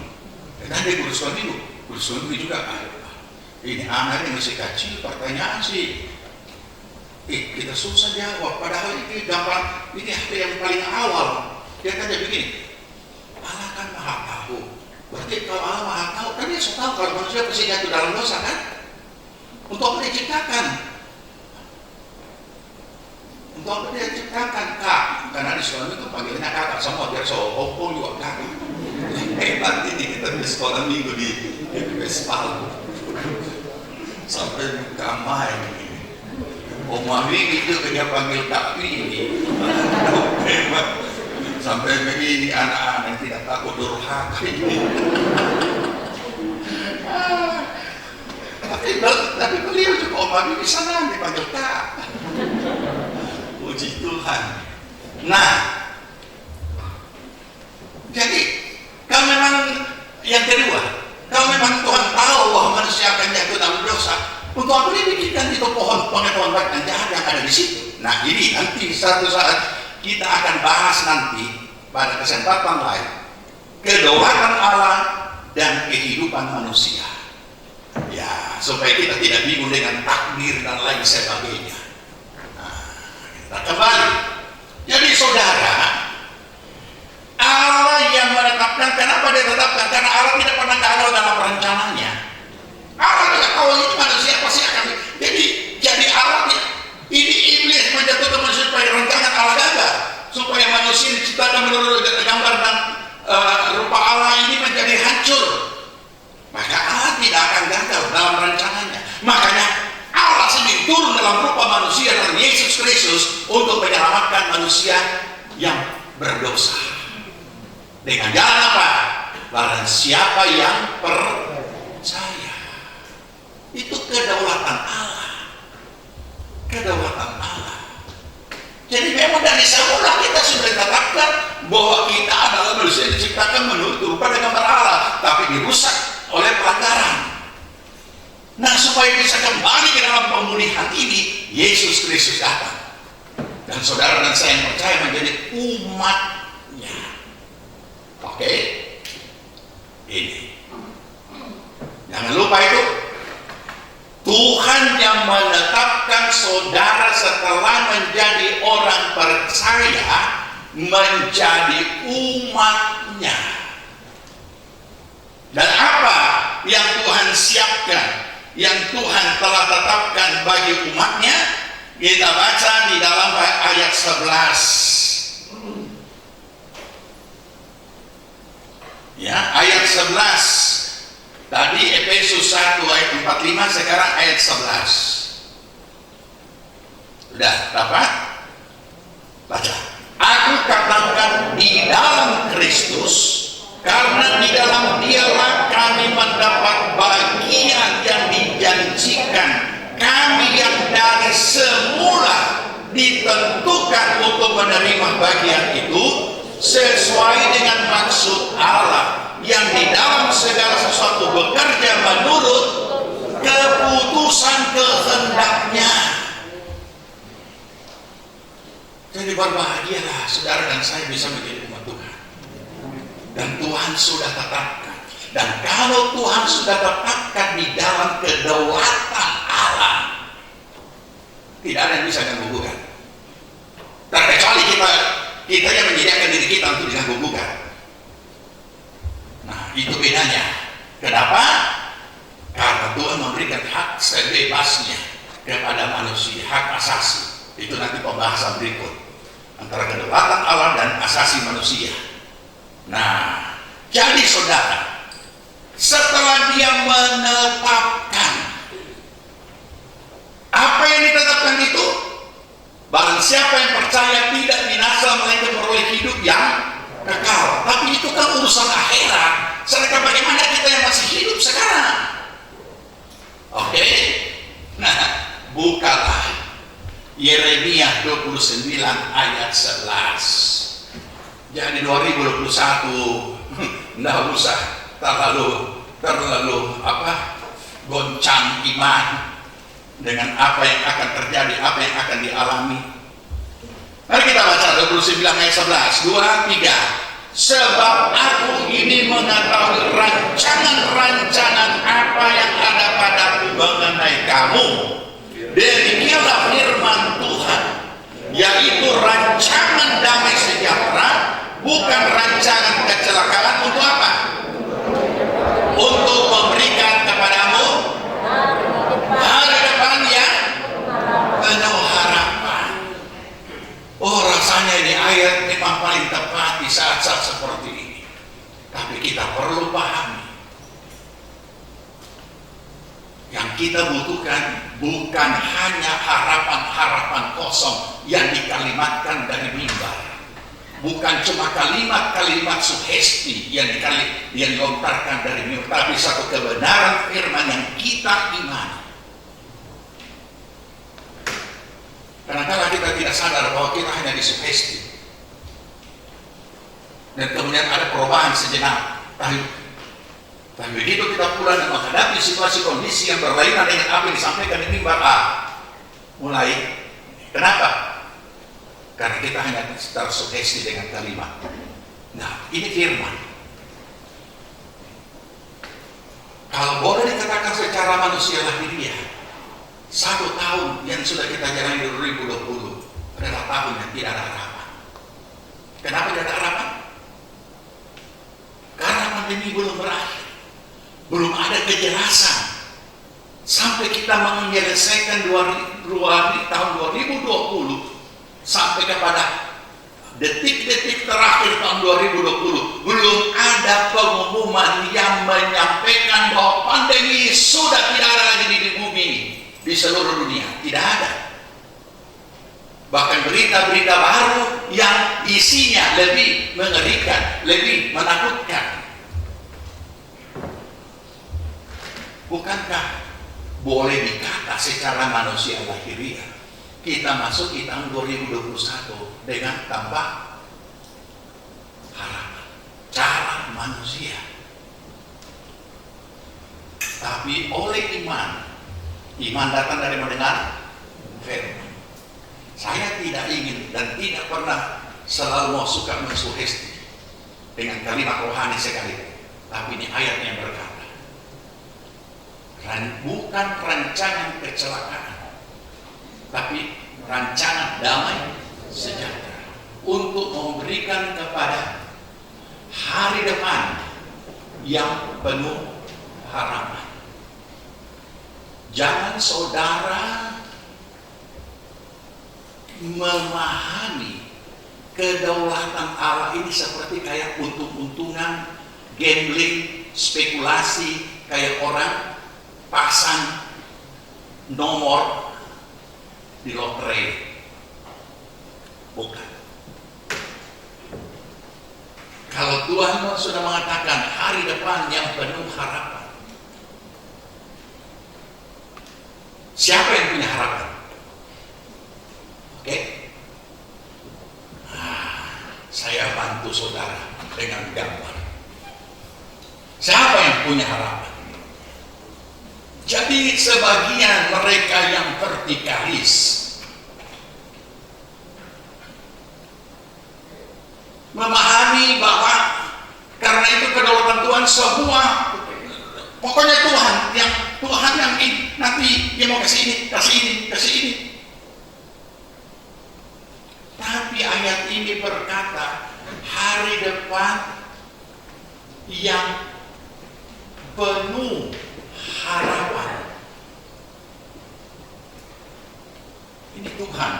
Dan di guru sekolah minggu juga. Ini anak yang masih kecil, pertanyaan sih. Kita susah jawab. Padahal ini gampang. Ini hal yang paling awal. Dia tanya begini, Allah kan maha tahu. Berarti kalau Allah maha tahu, kan dia sudah tahu kalau manusia pasti jatuh dalam dosa kan? Untuk apa dia ciptakan? Untuk apa dia ciptakan? Kak, karena di sekolah itu panggilannya kakak semua, biar soal juga kakak. Hebat ini kita di sekolah minggu di Westpal. Sampai buka main. Om Mami itu dia panggil Kak ini. Hebat. Sampai begini anak-anak yang tidak takut durhaka ini. Tapi beliau juga Om Mami di sana dipanggil Kak. Puji Tuhan. Nah, jadi kalau memang yang kedua, kalau memang Tuhan tahu bahwa manusia akan jatuh dalam dosa, untuk apa dia bikinkan itu pohon pengetahuan baik dan jahat yang ada di situ? Nah, ini nanti satu saat kita akan bahas nanti pada kesempatan lain kedaulatan Allah dan kehidupan manusia. Ya, supaya kita tidak bingung dengan takdir dan lain sebagainya. Nah, kita kembali. Jadi saudara, Allah yang menetapkan, kenapa dia tetapkan? Karena Allah tidak pernah gagal dalam rencananya. Allah tidak tahu itu manusia pasti akan. Jadi Allah ini iblis menjatuhkan manusia supaya rancangan Allah gagal, supaya manusia diciptakan menurut gambar dan rupa Allah ini menjadi hancur. Maka Allah tidak akan gagal dalam rancangannya. Makanya Allah sendiri turun dalam rupa manusia dalam Yesus Kristus untuk menyelamatkan manusia yang berdosa. Dengan jalan apa? Barang siapa yang percaya. Itu kedaulatan Allah. Kedaulatan Allah. Jadi memang dari semula kita sudah ditetapkan bahwa kita adalah manusia diciptakan menurut rupa dan gambar Allah, tapi dirusak oleh pelanggaran. Nah, supaya bisa kembali ke dalam pemulihan ini, Yesus Kristus datang. Dan saudara dan saya yang percaya menjadi umatnya. Oke? Ini. Jangan lupa itu. Tuhan yang menetapkan saudara setelah menjadi orang percaya menjadi umatnya. Dan apa yang Tuhan siapkan, yang Tuhan telah tetapkan bagi umatnya? Kita baca di dalam ayat 11. Ya, ayat 11. Tadi Efesus 1 ayat 45, sekarang ayat 11. Sudah dapat? Baca. Aku katakan di dalam Kristus, karena di dalam dialah kami mendapat bagian yang dijanjikan, kami yang dari semula ditentukan untuk menerima bagian itu sesuai dengan maksud Allah yang di dalam segala sesuatu bekerja menurut keputusan kehendaknya. Jadi berbahagialah saudara dan saya bisa menjadi umat Tuhan. Dan Tuhan sudah tetapkan. Dan kalau Tuhan sudah tetapkan di dalam kedaulatan Allah, tidak ada yang bisa menggugurkan. Terkecuali kita yang menyediakan diri kita untuk diganggu-gugat. Nah, itu bedanya. Kenapa? Karena Tuhan memberikan hak sebebasnya kepada manusia, hak asasi. Itu nanti pembahasan berikut antara kedaulatan Allah dan asasi manusia. Nah, jadi saudara, setelah dia menetapkan, apa yang ditetapkan itu? Barang siapa yang percaya tidak binasa melainkan beroleh hidup yang kekal. Tapi itu kan urusan akhirat. Sedangkan bagaimana kita yang masih hidup sekarang? Oke. Nah, bukalah Yeremia 29 ayat 11. Jadi 2021 nggak usah terlalu goncang iman dengan apa yang akan terjadi, apa yang akan dialami. Mari kita baca 29 ayat 11, 2, 3. Sebab aku ini mengetahui rancangan-rancangan apa yang ada padaku mengenai kamu. Demikianlah firman Tuhan, yaitu rancangan damai sejahtera, bukan rancangan kecelakaan. Untuk apa? Untuk memberikan kepadamu hari depan yang penuh harapan. Oh, rasanya ini ayat memang paling tepat di saat-saat seperti ini. Tapi kita perlu pahami, yang kita butuhkan bukan hanya harapan-harapan kosong yang dikalimatkan dari mimbar. Bukan cuma kalimat-kalimat sugesti yang dilontarkan dari mimbar, tapi satu kebenaran firman yang kita imani. Kadang-kadang kita tidak sadar bahwa kita hanya disugesti. Dan kemudian ada perubahan sejenak. Tapi begitu kita pulang dan menghadapi situasi kondisi yang berlainan dengan apa yang disampaikan di mimbar mulai. Kenapa? Karena kita hanya tersugesti dengan kalimat. Nah, ini firman. Kalau boleh dikatakan secara manusia lahiriah, 1 tahun yang sudah kita jalani 2020 adalah tahun yang tidak ada harapan. Kenapa tidak ada harapan? Karena pandemi belum berakhir, belum ada kejelasan. Sampai kita menyelesaikan tahun 2020 sampai kepada detik-detik terakhir tahun 2020 belum ada pengumuman yang menyampaikan bahwa pandemi sudah tidak ada lagi di bumi, di seluruh dunia. Tidak ada. Bahkan berita-berita baru yang isinya lebih mengerikan, lebih menakutkan. Bukankah boleh dikata secara manusia lahiriah kita masuk di tahun 2021 dengan tanpa harapan, cara manusia. Tapi oleh iman datang dari mendengar firman. Saya tidak ingin dan tidak pernah selalu mau suka mensugesti dengan kalimat rohani sekali. Tapi ini ayat yang berkata, bukan rancangan kecelakaan, tapi rancangan damai sejahtera untuk memberikan kepada hari depan yang penuh harapan. Jangan saudara memahami kedaulatan Allah ini seperti kayak untung-untungan, gambling, spekulasi, kayak orang pasang nomor di lotre. Bukan. Kalau Tuhan sudah mengatakan hari depan yang penuh harapan, siapa yang punya harapan? Oke? Saya bantu saudara dengan gambar. Siapa yang punya harapan? Jadi sebagian mereka yang vertikalis memahami bahwa karena itu kedaulatan Tuhan semua, pokoknya Tuhan yang ini, nanti dia mau kasih ini. Tapi ayat ini berkata hari depan yang penuh harapan. Ini Tuhan.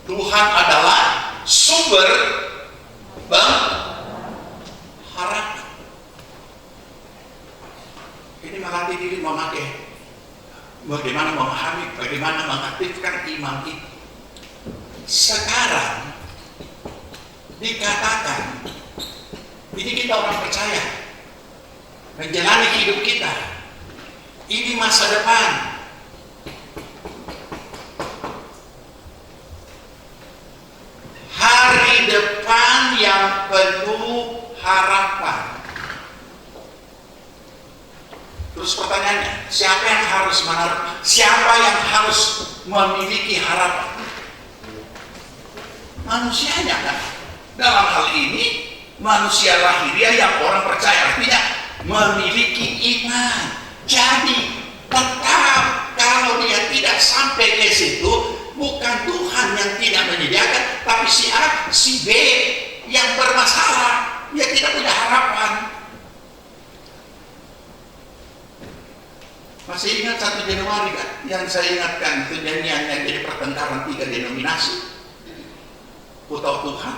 Tuhan adalah sumber harapan. Ini melatih diri memakai bagaimana memahami, bagaimana mengaktifkan iman itu. Sekarang dikatakan ini kita orang percaya menjalani hidup kita ini masa depan. Hari depan yang penuh harapan. Terus pertanyaannya, siapa yang harus memiliki harapan? Manusianya kan? Dalam hal ini manusia lahiriah yang orang percaya, artinya memiliki iman. Jadi tetap kalau dia tidak sampai ke situ, bukan Tuhan yang tidak menyediakan, tapi si A, si B yang bermasalah, dia tidak punya harapan. Masih ingat 1 Januari kan? Yang saya ingatkan itu nyanyiannya jadi pertengkaran 3 denominasi. Ku tahu Tuhan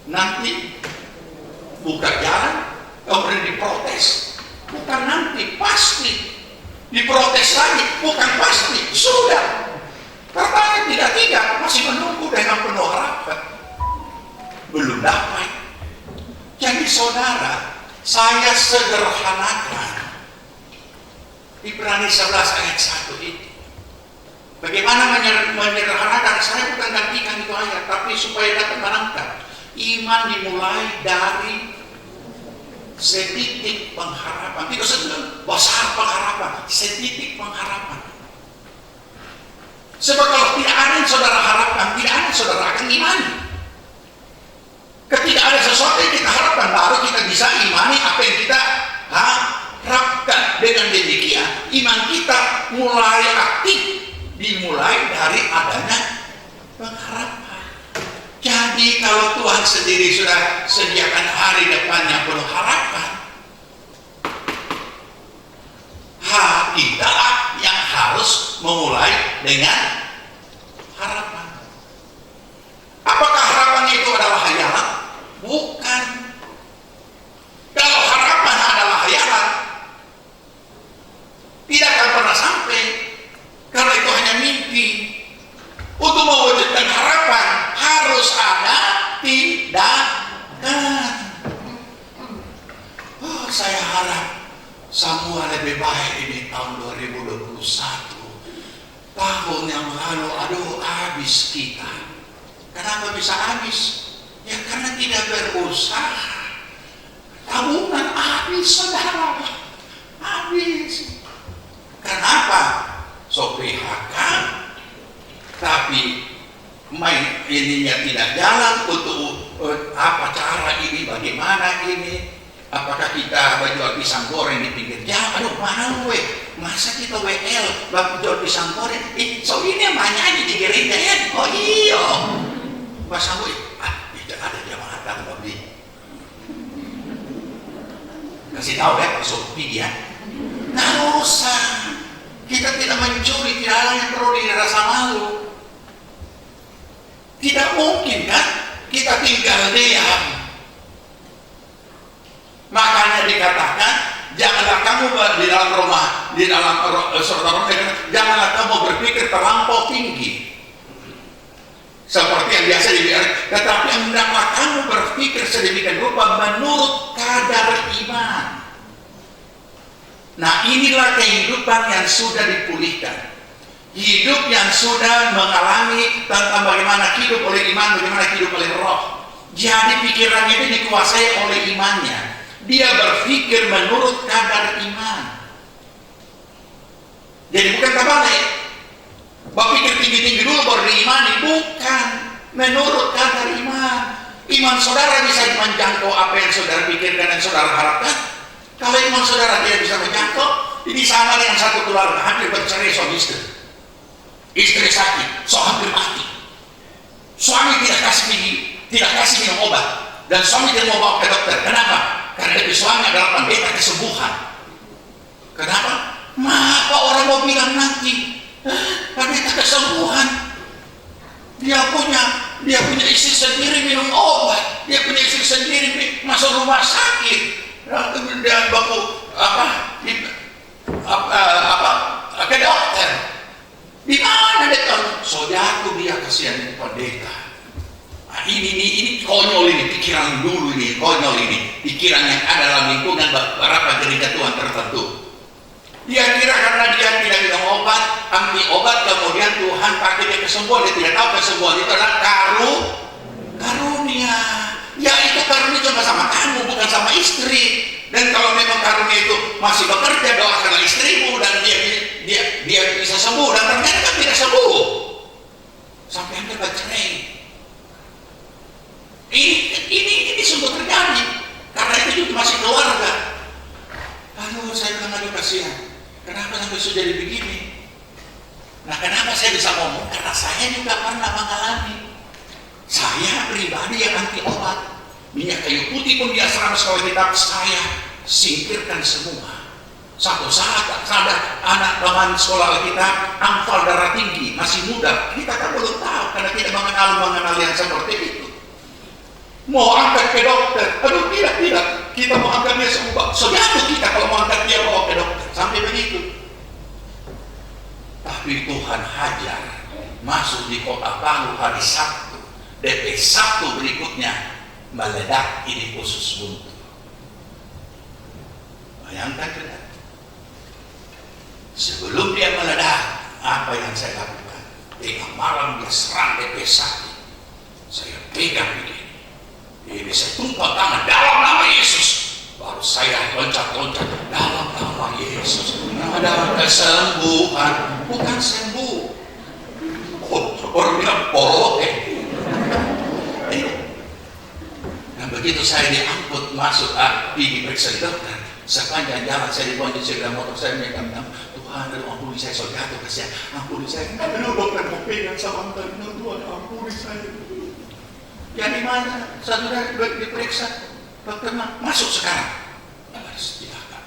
nanti buka jalan, kemudian diprotes. Bukan nanti, pasti diprotes lagi. Bukan pasti, sudah. Katanya tidak masih menunggu dengan penuh harapan. Belum dapat. Jadi saudara, saya sederhanakan Ibrani 11 ayat 1 itu. Bagaimana menyederhanakan? Saya bukan gantikan itu ayat, tapi supaya dapat menangkap. Iman dimulai dari setitik pengharapan. Tidak sedang besar pengharapan, setitik pengharapan. Sebab kalau tidak ada yang saudara harapkan, tidak ada yang saudara akan imani. Ketika ada sesuatu yang kita harapkan, baru kita bisa imani apa yang kita harapkan. Dengan demikian iman kita mulai aktif, dimulai dari adanya pengharapan. Jadi kalau Tuhan sendiri sudah sediakan hari depan yang penuh harapan, kita yang harus memulai dengan harapan. Apakah harapan itu adalah hayalan? Bukan. Kalau harapan adalah hayalan, tidak akan pernah sampai, karena itu hanya mimpi. Untuk mewujudkan harapan harus ada tindakan. Saya harap semua lebih baik ini tahun 2021. Tahun yang lalu, aduh, habis kita. Kenapa bisa habis? Ya karena tidak berusaha. Tabungan habis, saudara. Habis. Kenapa? So PHK, tapi main ininya tidak jalan untuk apa cara ini, bagaimana ini. Apakah kita jual pisang goreng di pinggir jalan? Aduh, mahal weh. Masa kita WL jual pisang goreng? So ini banyak di gereja ya? Oh iya. Pas aku, tidak ada jamaah datang beli. Kasih tahu ya, Sopi dia. Nggak usah. Kita tidak mencuri, tidak ada yang perlu dirasa malu. Tidak mungkin kan? Kita tinggal diam. Makanya dikatakan, janganlah kamu di dalam rumah, di dalam saudara, janganlah kamu berpikir terlampau tinggi. Seperti yang biasa dibiarkan, tetapi hendaklah kamu berpikir sedemikian rupa menurut kadar iman. Nah, inilah kehidupan yang sudah dipulihkan. Hidup yang sudah mengalami tentang bagaimana hidup oleh iman, bagaimana hidup oleh roh. Jadi pikirannya itu dikuasai oleh imannya. Dia berpikir menurut kadar iman. Jadi bukan terbalik. Berpikir tinggi-tinggi dulu baru diimani. Bukan. Menurut kadar iman. Iman saudara bisa menjangkau apa yang saudara pikirkan dan saudara harapkan. Kalau iman saudara tidak bisa menjangkau, ini sama dengan satu keluarga hampir bercerai suami istri. Istri sakit, so hampir mati. Suami tidak kasih minum obat, dan suami tidak mau bawa ke dokter. Kenapa? Karena dari suami adalah pendeta kesembuhan. Kenapa? Maka orang mau bilang nanti pendeta kesembuhan. Dia punya istri sendiri minum obat, dia punya istri sendiri masuk rumah sakit, dan baku ke dokter. Di mana dia tahu? Saudaraku dia kasihan di pendeta. Nah, ini konyol ini, pikiran dulu ini, konyol ini, pikiran yang ada dalam lingkungan beberapa gereja Tuhan tertentu. Dia kira karena dia tidak minum obat, anti obat, kemudian Tuhan pakai dia kesembuhan. Dia tidak tahu kesembuhan itu adalah karunia. Ya itu karunia cuma sama kamu, bukan sama istri. Dan kalau memang karunia itu masih bekerja, doakanlah istrimu dan dia bisa sembuh. Dan ternyata kan tidak sembuh, sampai hampir bercerai. Ini sungguh terjadi karena itu juga masih keluarga. Aduh, saya bilang aduh kasihan. Kenapa sampai sudah jadi begini? Nah, kenapa saya bisa ngomong? Karena saya juga pernah mengalami. Saya pribadi yang anti obat. Minyak kayu putih pun dia serang sekolah kitab, saya singkirkan semua. Satu saat ada anak teman sekolah kita amfal darah tinggi, masih muda. Kita kan belum tahu karena tidak mengenal yang seperti itu. Mau angkat ke dokter, aduh tidak. Kita mau angkat dia sembuh. So jatuh kita kalau mau angkat dia bawa ke dokter. Sampai begitu. Tapi Tuhan hajar masuk di kota Palu hari Sabtu. DP Sabtu berikutnya meledak ini usus buntu. Bayangkan tidak? Sebelum dia meledak, apa yang saya lakukan? Tengah malam dia serang DP Sabtu. Saya pegang begini. Ini saya tumpah tangan dalam nama Yesus. Baru saya loncat-loncat dalam nama Yesus. Ada kesembuhan, bukan sembuh. Orang bilang porote. Nah Begitu saya diangkut masuk pergi periksa di dokter, sepanjang jalan saya dibonceng sepeda motor, saya minta Tuhan, aduh ampuni saya, so jatuh kasihan, ampuni saya. Aduh dokter mau pegang sama Tuhan, ampuni saya. Ya di mana? Saudara diperiksa, dokter masuk sekarang. Harus diangkat.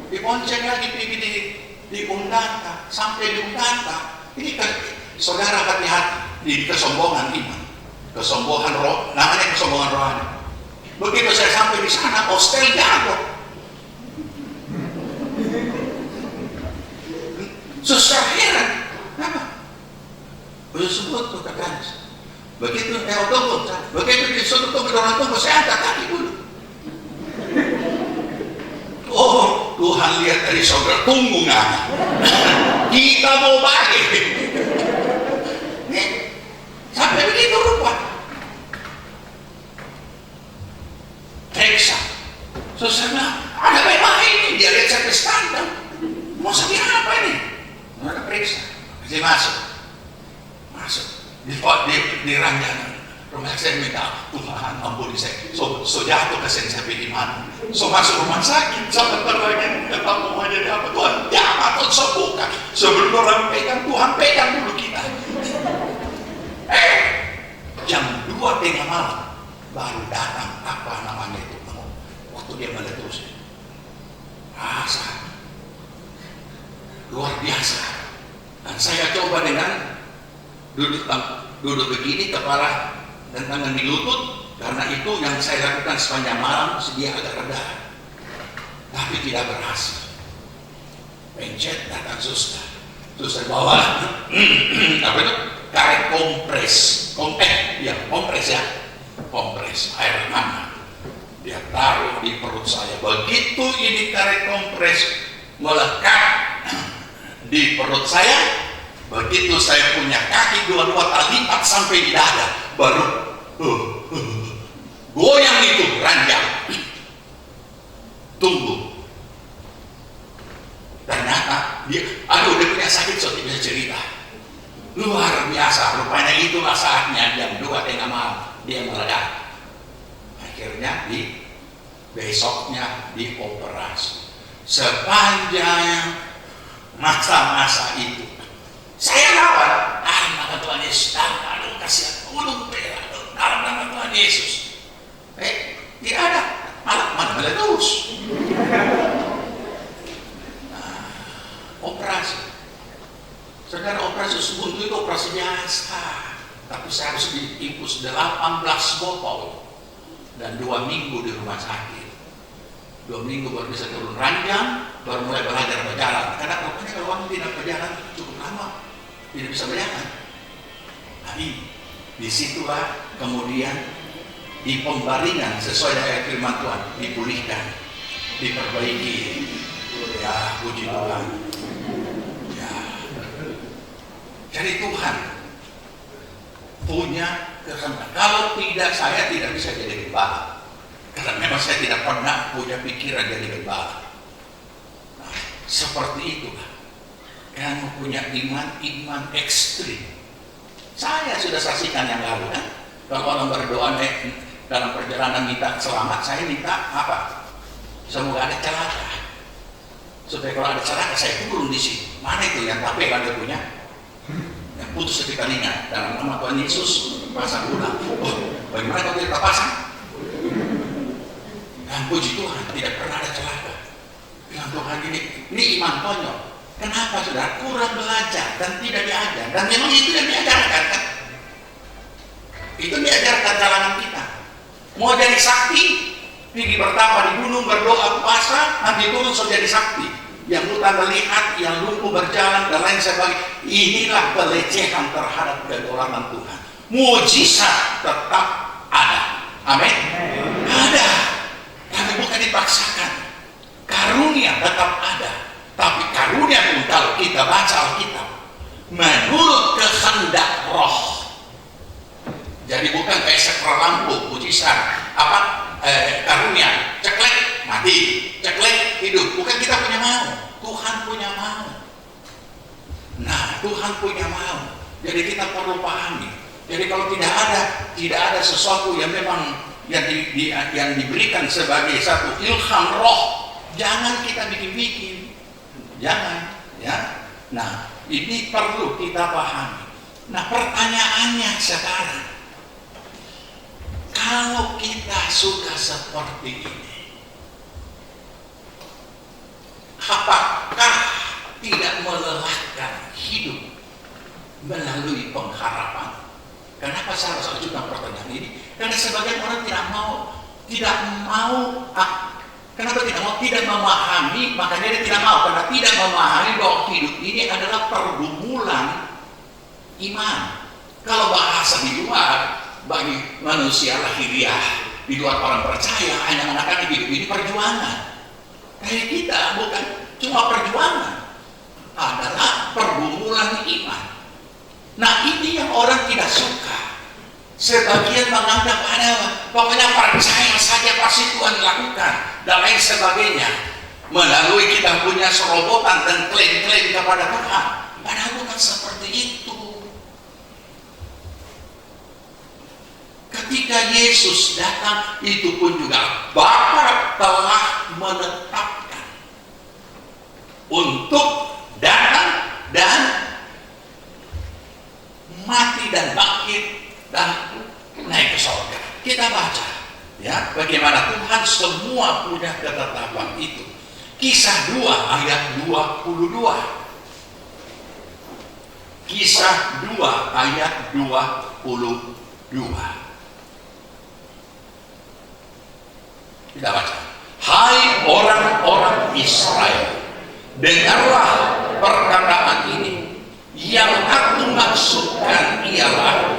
Dibonceng lagi pergi di Undanta, sampai di Undanta. Ini kan saudara hati-hati di kesombongan iman. Kesombongan roh, namanya kesombongan rohani. Begitu saya sampai di sana, hostel jatuh. Susah heran, apa? Sebut tuh katakan. Begitu tunggu, begitu disuruh tunggu orang tunggu, saya angkat kaki dulu. Oh, Tuhan lihat dari saudara, tunggu nggak? Kita mau balik. Sampai begitu rupa. Periksa. Susah bilang, ada memang ini, dia lihat sampai standar. Mau sakit apa ini? Mereka periksa. Jadi masuk. Di ranjang. Rumah saya minta, Tuhan ampuni saya. So jatuh kasihan saya pergi mana. So masuk rumah sakit, sebentar lagi kita mau jadi apa Tuhan? Jangan Tuhan sembuhkan. Sebelum orang pegang, Tuhan pegang dulu kita. Jam 2 tengah malam baru datang apa namanya itu, waktu dia meletus. Rasa luar biasa. Dan saya coba dengan duduk begini, kepala dan tangan di lutut, karena itu yang saya lakukan sepanjang malam, dia agak reda, tapi tidak berhasil. Pencet datang suster bawa apa itu, karet kompres, kompres air hangat, dia taruh di perut saya. Begitu ini karet kompres melekat di perut saya, begitu saya punya kaki dua-dua terlipat sampai di dada, baru goyang itu ranjang. Tunggu, ternyata dia punya sakit, so tidak cerita. Luar biasa, rupanya itulah saatnya jam 2 tengah malam dia meledak. Akhirnya besoknya dioperasi. Sepanjang masa-masa itu saya lawan, dalam nama Tuhan Yesus, dalam kasihan, ulung perak, dalam nama Tuhan Yesus. Tidak ada, malah meletus. Operasi. Saudara, operasi buntu itu operasi biasa, tapi saya harus diinfus 18 botol dan 2 minggu di rumah sakit. 2 minggu baru bisa turun ranjang, baru mulai belajar berjalan. Karena rupanya kalau orang tidak berjalan cukup lama, tidak bisa berjalan. Nah ini, disitulah kemudian di pembaringan sesuai dengan firman Tuhan, dipulihkan, diperbaiki. Ya, puji Tuhan. Jadi Tuhan punya kehendak. Kalau tidak, saya tidak bisa jadi gembala. Karena memang saya tidak pernah punya pikiran jadi gembala. Nah, seperti itulah. Yang punya iman ekstrim. Saya sudah saksikan yang lalu kan. Kalau orang berdoa dalam perjalanan minta selamat, saya minta apa? Semoga ada celaka. Supaya kalau ada celaka, saya turun di sini. Mana itu yang tapi ada punya? Yang putus ketika ingat dalam nama Tuhan Yesus pasang ulang. Bagaimana kalau kita pasang? Dan puji Tuhan tidak pernah ada celaka. Bilang Tuhan ini iman konyol. Kenapa saudara? Kurang belajar dan tidak diajar. Dan memang itu yang diajarkan kan? Itu diajarkan kalangan kita. Mau jadi sakti, pergi bertapa di gunung, berdoa, puasa, nanti turun so jadi sakti. Yang buta melihat, yang lumpuh berjalan, dan lain sebagainya. Inilah pelecehan terhadap kedaulatan Tuhan. Mujizat tetap ada. Amin. Ada, tapi bukan dipaksakan. Karunia tetap ada, tapi karunia pun kalau kita baca Alkitab menurut kehendak Roh. Jadi bukan kayak sektor lampu, mujizat karunia, ceklek mati, ceklek hidup. Bukan kita punya mau, Tuhan punya mau. Nah, Tuhan punya mau. Jadi kita perlu pahami Jadi kalau tidak ada sesuatu yang memang yang diberikan sebagai satu ilham roh, jangan kita bikin-bikin, jangan, ya. Nah, ini perlu kita pahami. Nah, pertanyaannya sekarang, kalau kita sudah seperti ini, apakah tidak melelahkan hidup melalui pengharapan? Kenapa saya harus ajukan pertanyaan ini? Karena sebagian orang tidak memahami, makanya dia tidak mau, karena tidak memahami bahwa hidup ini adalah pergumulan iman. Kalau bahasa di luar, bagi manusia lahiriah, di luar orang percaya, hanya mengatakan hidup ini perjuangan. Kayak kita bukan cuma perjuangan, adalah pergumulan iman. Nah, ini yang orang tidak suka. Sebagian menganggap pokoknya percaya saja pasti Tuhan lakukan dan lain sebagainya. Melalui kita punya serobotan dan klaim-klaim kepada Tuhan. Padahal bukan seperti itu. Ketika Yesus datang, itu pun juga Bapa telah menetapkan untuk datang dan mati dan bangkit dan naik ke surga. Kita baca, ya, bagaimana Tuhan semua punya ketetapan itu. Kisah 2 ayat 22. Kisah 2 ayat 22. Kita baca. Hai orang-orang Israel, dengarlah perkataan ini. Yang aku maksudkan ialah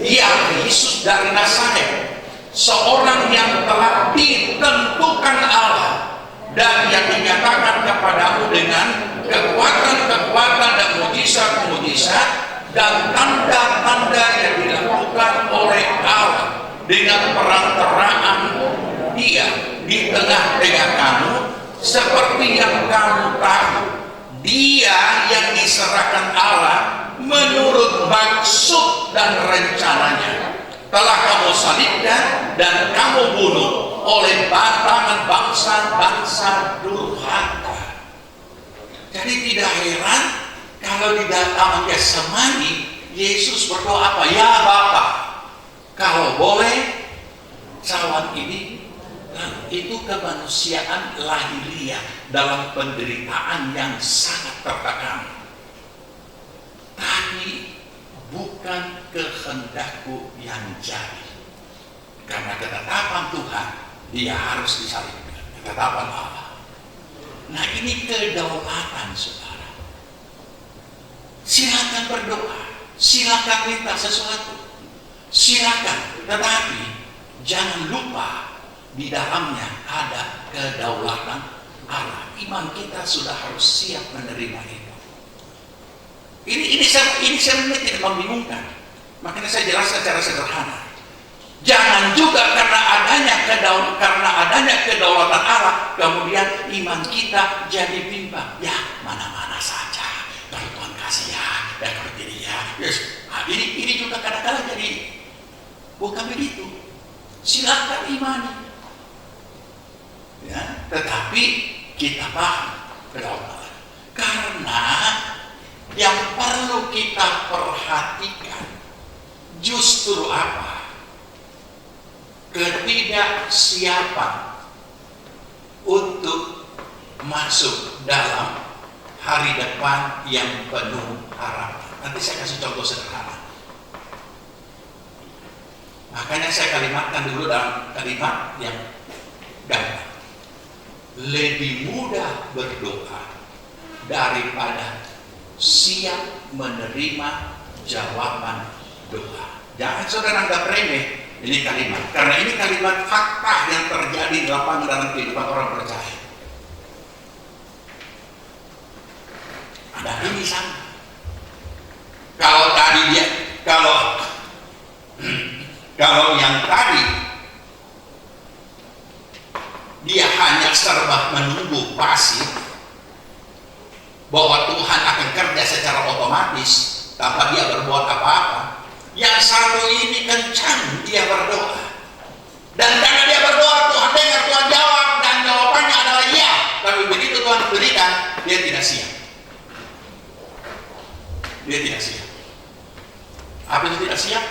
Yesus dari Nazaret, seorang yang telah ditentukan Allah dan yang dinyatakan kepadamu dengan kekuatan-kekuatan dan mujizat-mujizat dan tanda-tanda yang dilakukan oleh Allah dengan perantaraan Dia di tengah-tengah kamu, seperti yang kamu tahu. Dia yang diserahkan Allah menurut maksud dan rencananya telah kamu salibkan dan kamu bunuh oleh tangan bangsa-bangsa durhaka. Jadi tidak heran kalau di dalam Getsemani Yesus berdoa apa? Ya Bapa, kalau boleh cawan ini itu kemanusiaan lahiriah dalam penderitaan yang sangat tertekan. Tapi bukan kehendakku yang jadi. Karena ketetapan Tuhan, dia harus disalibkan. Ketetapan Allah. Nah, ini kedaulatan, saudara. Silakan berdoa, silakan minta sesuatu, silakan. Tetapi jangan lupa di dalamnya ada kedaulatan Allah. Iman kita sudah harus siap menerima itu. Ini sebenarnya tidak membingungkan. Makanya saya jelaskan secara sederhana. Jangan juga karena adanya kedaulatan Allah, kemudian iman kita jadi bimbang. Ya, mana-mana saja. Kalau Tuhan kasih ya, dan kalau jadi ya. Yes. Nah, ini juga kadang-kadang jadi bukan begitu. Silakan imani. Ya, tetapi kita paham kedaulatan. Karena yang perlu kita perhatikan justru apa? Ketidaksiapan untuk masuk dalam hari depan yang penuh harapan. Nanti saya kasih contoh sederhana. Makanya saya kalimatkan dulu dalam kalimat yang gampang. Lebih mudah berdoa daripada siap menerima jawaban doa. Jangan saudara anggap remeh ini kalimat, karena ini kalimat fakta yang terjadi di lapangan dalam kehidupan orang percaya. Ada ini sama. Kalau yang tadi dia hanya serba menunggu pasif bahwa Tuhan akan kerja secara otomatis tanpa dia berbuat apa-apa. Yang satu ini kencang dia berdoa. Dan karena dia berdoa, Tuhan dengar, Tuhan jawab, dan jawabannya adalah iya. Tapi begitu Tuhan berikan, dia tidak siap. Dia tidak siap. Apa itu tidak siap?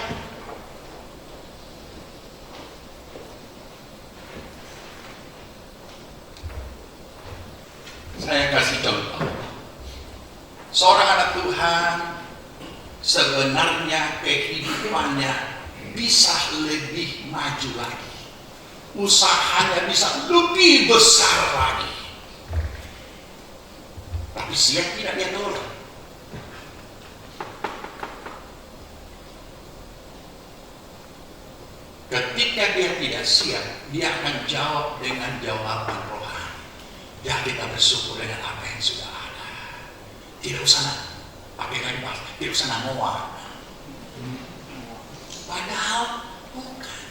Saya kasih contoh. Seorang anak Tuhan sebenarnya kehidupannya bisa lebih maju lagi. Usahanya bisa lebih besar lagi. Tapi siap tidak dia tolong. Ketika dia tidak siap, dia akan jawab dengan jawaban rohani. Ya, kita bersyukur dengan apa yang sudah ada. Tidak usah pakai lempar, tidak usah namoa. Padahal bukan.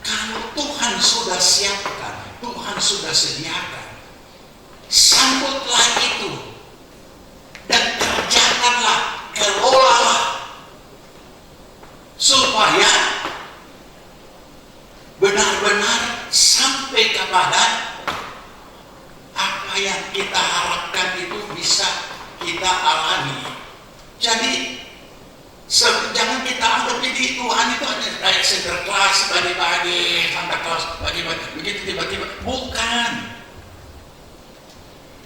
Kalau Tuhan sudah siapkan, Tuhan sudah sediakan, sambutlah itu dan kerjakanlah, kelolalah, supaya benar-benar sampai kepada apa yang kita harapkan itu bisa kita alami. Jadi jangan kita anggap jadi Tuhan itu hanya kayak Sinterklas pagi-pagi, Santa Claus pagi-pagi, begitu tiba-tiba. Bukan.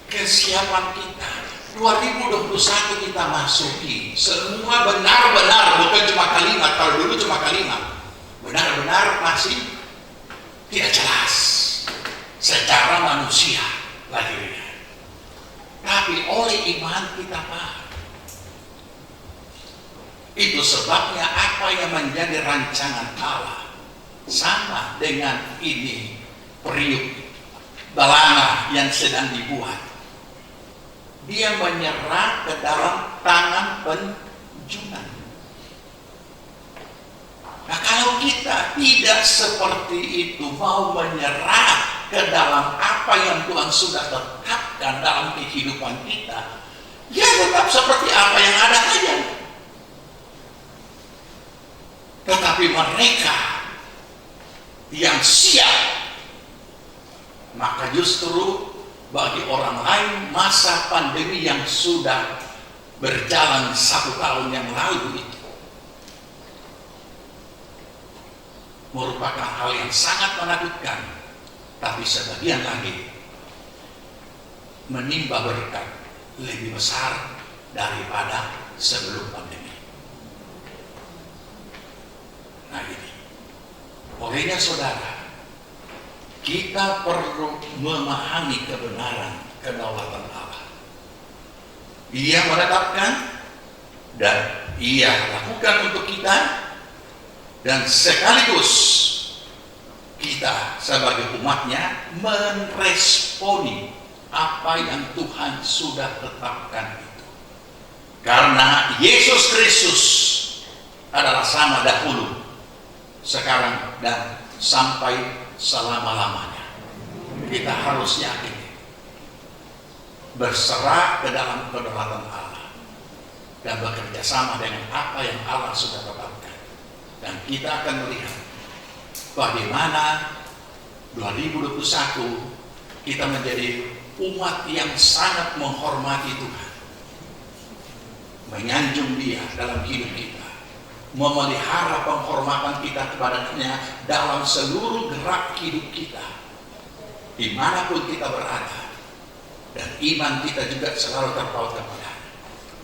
Kesiapan kita 2021 kita masuki semua benar-benar, bukan cuma kalimat. Kalau dulu cuma kalimat, benar-benar masih tidak jelas secara manusia lahirnya. Tapi oleh iman kita paham. Itu sebabnya apa yang menjadi rancangan Allah sama dengan ini periuk balanga yang sedang dibuat. Dia menyerah ke dalam tangan penjunan. Nah, kalau kita tidak seperti itu, mau menyerah ke dalam apa yang Tuhan sudah tetapkan dalam kehidupan kita, ya tetap seperti apa yang ada aja. Tetapi mereka yang siap, maka justru bagi orang lain masa pandemi yang sudah berjalan 1 tahun yang lalu itu merupakan hal yang sangat menakutkan, tapi sebagian lagi menimba berkat lebih besar daripada sebelum pandemi. Nah ini, olehnya saudara, kita perlu memahami kebenaran kedaulatan Allah. Dia menetapkan dan Ia lakukan untuk kita, dan sekaligus kita sebagai umatnya meresponi apa yang Tuhan sudah tetapkan itu. Karena Yesus Kristus adalah sama dahulu, sekarang, dan sampai selama-lamanya. Kita harus yakin, berserah ke dalam kedaulatan Allah dan bekerja sama dengan apa yang Allah sudah tetapkan. Dan kita akan melihat bagaimana 2021 kita menjadi umat yang sangat menghormati Tuhan, menyanjung Dia dalam hidup kita, memelihara penghormatan kita kepadanya dalam seluruh gerak hidup kita, dimanapun kita berada. Dan iman kita juga selalu terpaut kepada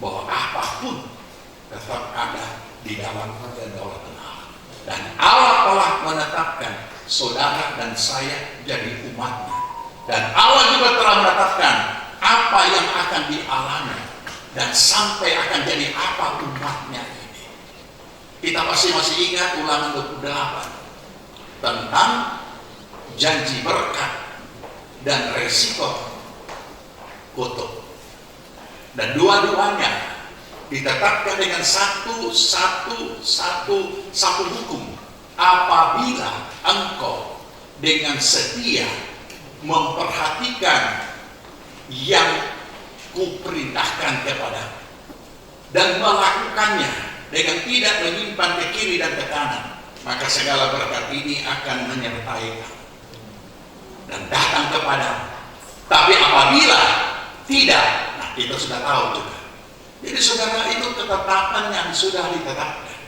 bahwa apapun tetap ada di dalam kedaulatan Allah. Dan Allah telah menetapkan saudara dan saya jadi umatnya. Dan Allah juga telah menetapkan apa yang akan dialami dan sampai akan jadi apa umatnya ini. Kita pasti masih ingat Ulangan 28 tentang janji berkat dan resiko kutuk. Dan dua-duanya ditetapkan dengan satu hukum. Apabila engkau dengan setia memperhatikan yang kuperintahkan kepadamu dan melakukannya dengan tidak menyimpan ke kiri dan ke kanan, maka segala berkat ini akan menyertai kamu dan datang kepadamu. Tapi apabila tidak, nah kita sudah tahu juga. Jadi saudara, itu ketetapan yang sudah ditetapkan.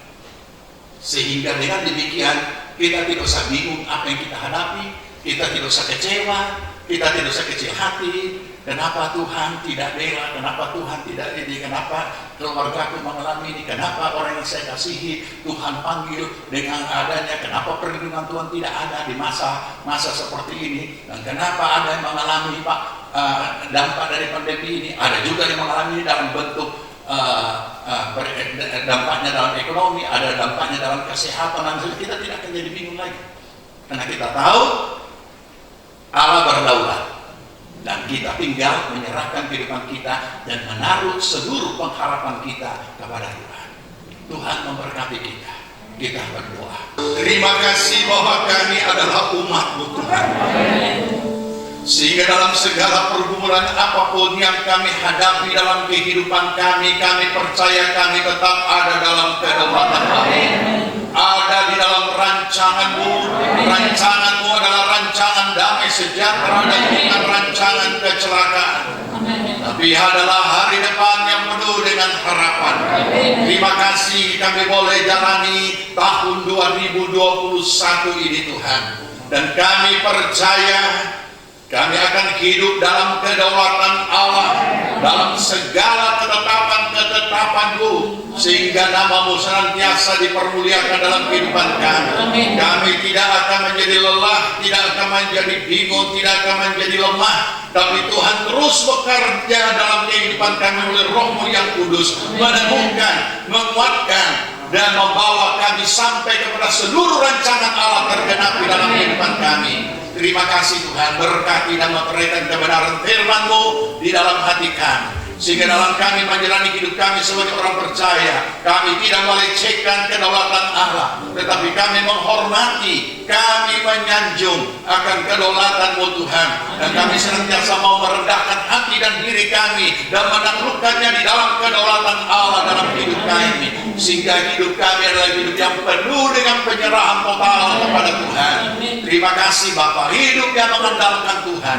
Sehingga dengan demikian kita tidak usah bingung apa yang kita hadapi, kita tidak usah kecewa, kita tidak usah kecil hati. Kenapa Tuhan tidak bela? Kenapa Tuhan tidak ini? Kenapa keluargaku mengalami ini? Kenapa orang yang saya kasihi Tuhan panggil dengan adanya? Kenapa perlindungan Tuhan tidak ada di masa seperti ini? Dan kenapa ada yang mengalami dampak dari pandemi ini? Ada juga yang mengalami dalam bentuk dampaknya dalam ekonomi, ada dampaknya dalam kesehatan. Dan kita tidak akan jadi bingung lagi, karena kita tahu Allah berdaulat. Dan kita tinggal menyerahkan kehidupan kita dan menaruh seluruh pengharapan kita kepada Tuhan. Tuhan memberkati kita. Kita berdoa. Terima kasih bahwa kami adalah umat-Mu Tuhan. Sehingga dalam segala pergumulan apapun yang kami hadapi dalam kehidupan kami, kami percaya kami tetap ada dalam kedaulatan Allah. Ada di dalam rancangan-Mu. Rancangan-Mu adalah rancangan damai sejahtera dan bukan rancangan kecelakaan. Tapi adalah hari depan yang penuh dengan harapan. Terima kasih kami boleh jalani tahun 2021 ini Tuhan. Dan kami percaya kami akan hidup dalam kedaulatan Allah, dalam segala ketetapan-ketetapan-Mu, sehingga nama-Mu senantiasa dipermuliakan dalam kehidupan kami. Kami tidak akan menjadi lelah, tidak akan menjadi bingung, tidak akan menjadi lemah, tapi Tuhan terus bekerja dalam kehidupan kami oleh Roh-Mu yang kudus, menemukan, menguatkan, dan membawa kami sampai kepada seluruh rancangan Allah tergenapi dalam kehidupan kami. Terima kasih Tuhan, berkati dan memperlihatkan kebenaran firman-Mu di dalam hati kami, sehingga dalam kami menjalani hidup kami sebagai orang percaya, kami tidak melecehkan kedaulatan Allah, tetapi kami menghormati, kami menyanjung akan kedaulatan-Mu Tuhan. Dan kami senantiasa mau merendahkan hati dan diri kami dan menaklukkannya di dalam kedaulatan Allah dalam hidup kami, sehingga hidup kami adalah hidup yang penuh dengan penyerahan total kepada Tuhan. Terima kasih Bapa, hidup yang mengandalkan Tuhan.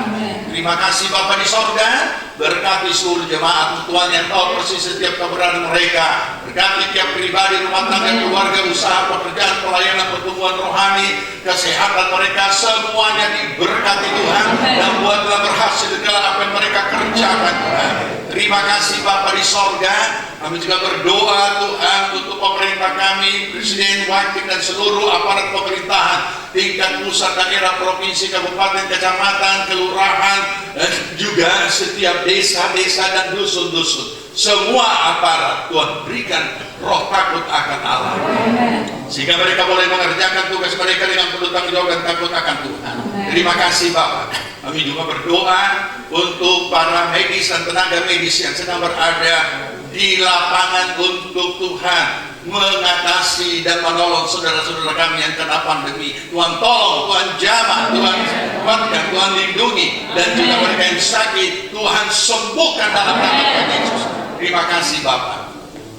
Terima kasih Bapa di sorga, berkati seluruh jemaat Tuhan yang tahu persis setiap keberadaan mereka. Berkati tiap pribadi, rumah tangga, keluarga, usaha, pekerjaan, pelayanan, pertumbuhan rohani, kesehatan mereka, semuanya diberkati Tuhan. Dan buatlah berhasil segala apa yang mereka kerjakan Tuhan. Terima kasih Bapa di sorga. Kami juga berdoa Tuhan untuk pemerintah kami, presiden, wakil, dan seluruh aparat pemerintahan tingkat pusat, daerah, provinsi, kabupaten, kecamatan, kelurahan, dan juga setiap desa-desa dan dusun-dusun. Semua aparat Tuhan berikan roh takut akan Allah, sehingga mereka boleh mengerjakan tugas mereka dengan penuh tanggung jawab dan takut akan Tuhan. Terima kasih Bapak. Kami juga berdoa untuk para medis dan tenaga medis yang sedang berada di lapangan untuk Tuhan mengatasi dan menolong saudara-saudara kami yang kena pandemi. Tuhan tolong, Tuhan jamah, Tuhan kuatkan, Tuhan lindungi, dan juga mereka yang sakit Tuhan sembuhkan dalam nama Tuhan Yesus. Terima kasih Bapak.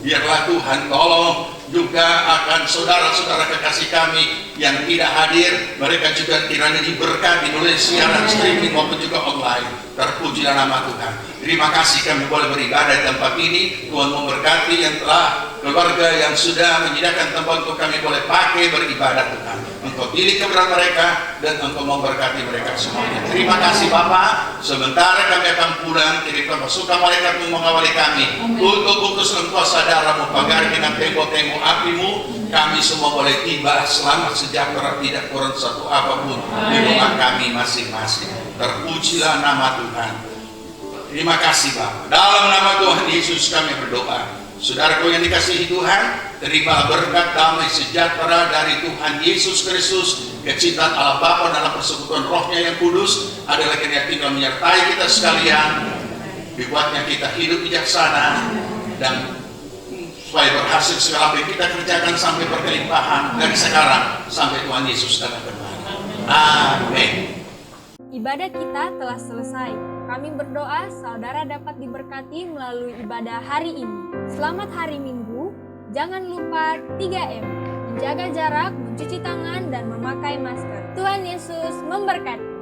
Biarlah Tuhan tolong juga akan saudara-saudara kekasih kami yang tidak hadir, mereka juga kiranya diberkati oleh siaran streaming maupun juga online. Terpujilah nama Tuhan. Terima kasih kami boleh beribadah di tempat ini. Tuhan memberkati yang telah keluarga yang sudah menyediakan tempat untuk kami boleh pakai beribadah Tuhan. Engkau pilih kebenaran mereka dan Engkau memberkati mereka semuanya. Terima kasih Bapak. Sementara kami akan pulang, kirimkan pasukan malaikat mengawali kami untuk bungkus dan kuasa darah-Mu, pagar dengan tembok-tembok api-Mu. Kami semua boleh tiba selamat sejahtera, tidak kurang satu apapun di rumah kami masing-masing. Terpujilah nama Tuhan. Terima kasih Bapak. Dalam nama Tuhan Yesus kami berdoa. Saudaraku yang dikasihi Tuhan, terima berkat damai sejahtera dari Tuhan Yesus Kristus, kecintaan Allah Bapa dalam persekutuan Roh-Nya yang kudus adalah yang tinggal menyertai kita sekalian, dibuatnya kita hidup bijaksana dan supaya berhasil segala apa yang kita kerjakan sampai berkelimpahan dari sekarang sampai Tuhan Yesus datang kembali. Amin. Ibadah kita telah selesai. Kami berdoa saudara dapat diberkati melalui ibadah hari ini. Selamat hari Minggu. jangan lupa 3M, menjaga jarak, mencuci tangan, dan memakai masker. Tuhan Yesus memberkati.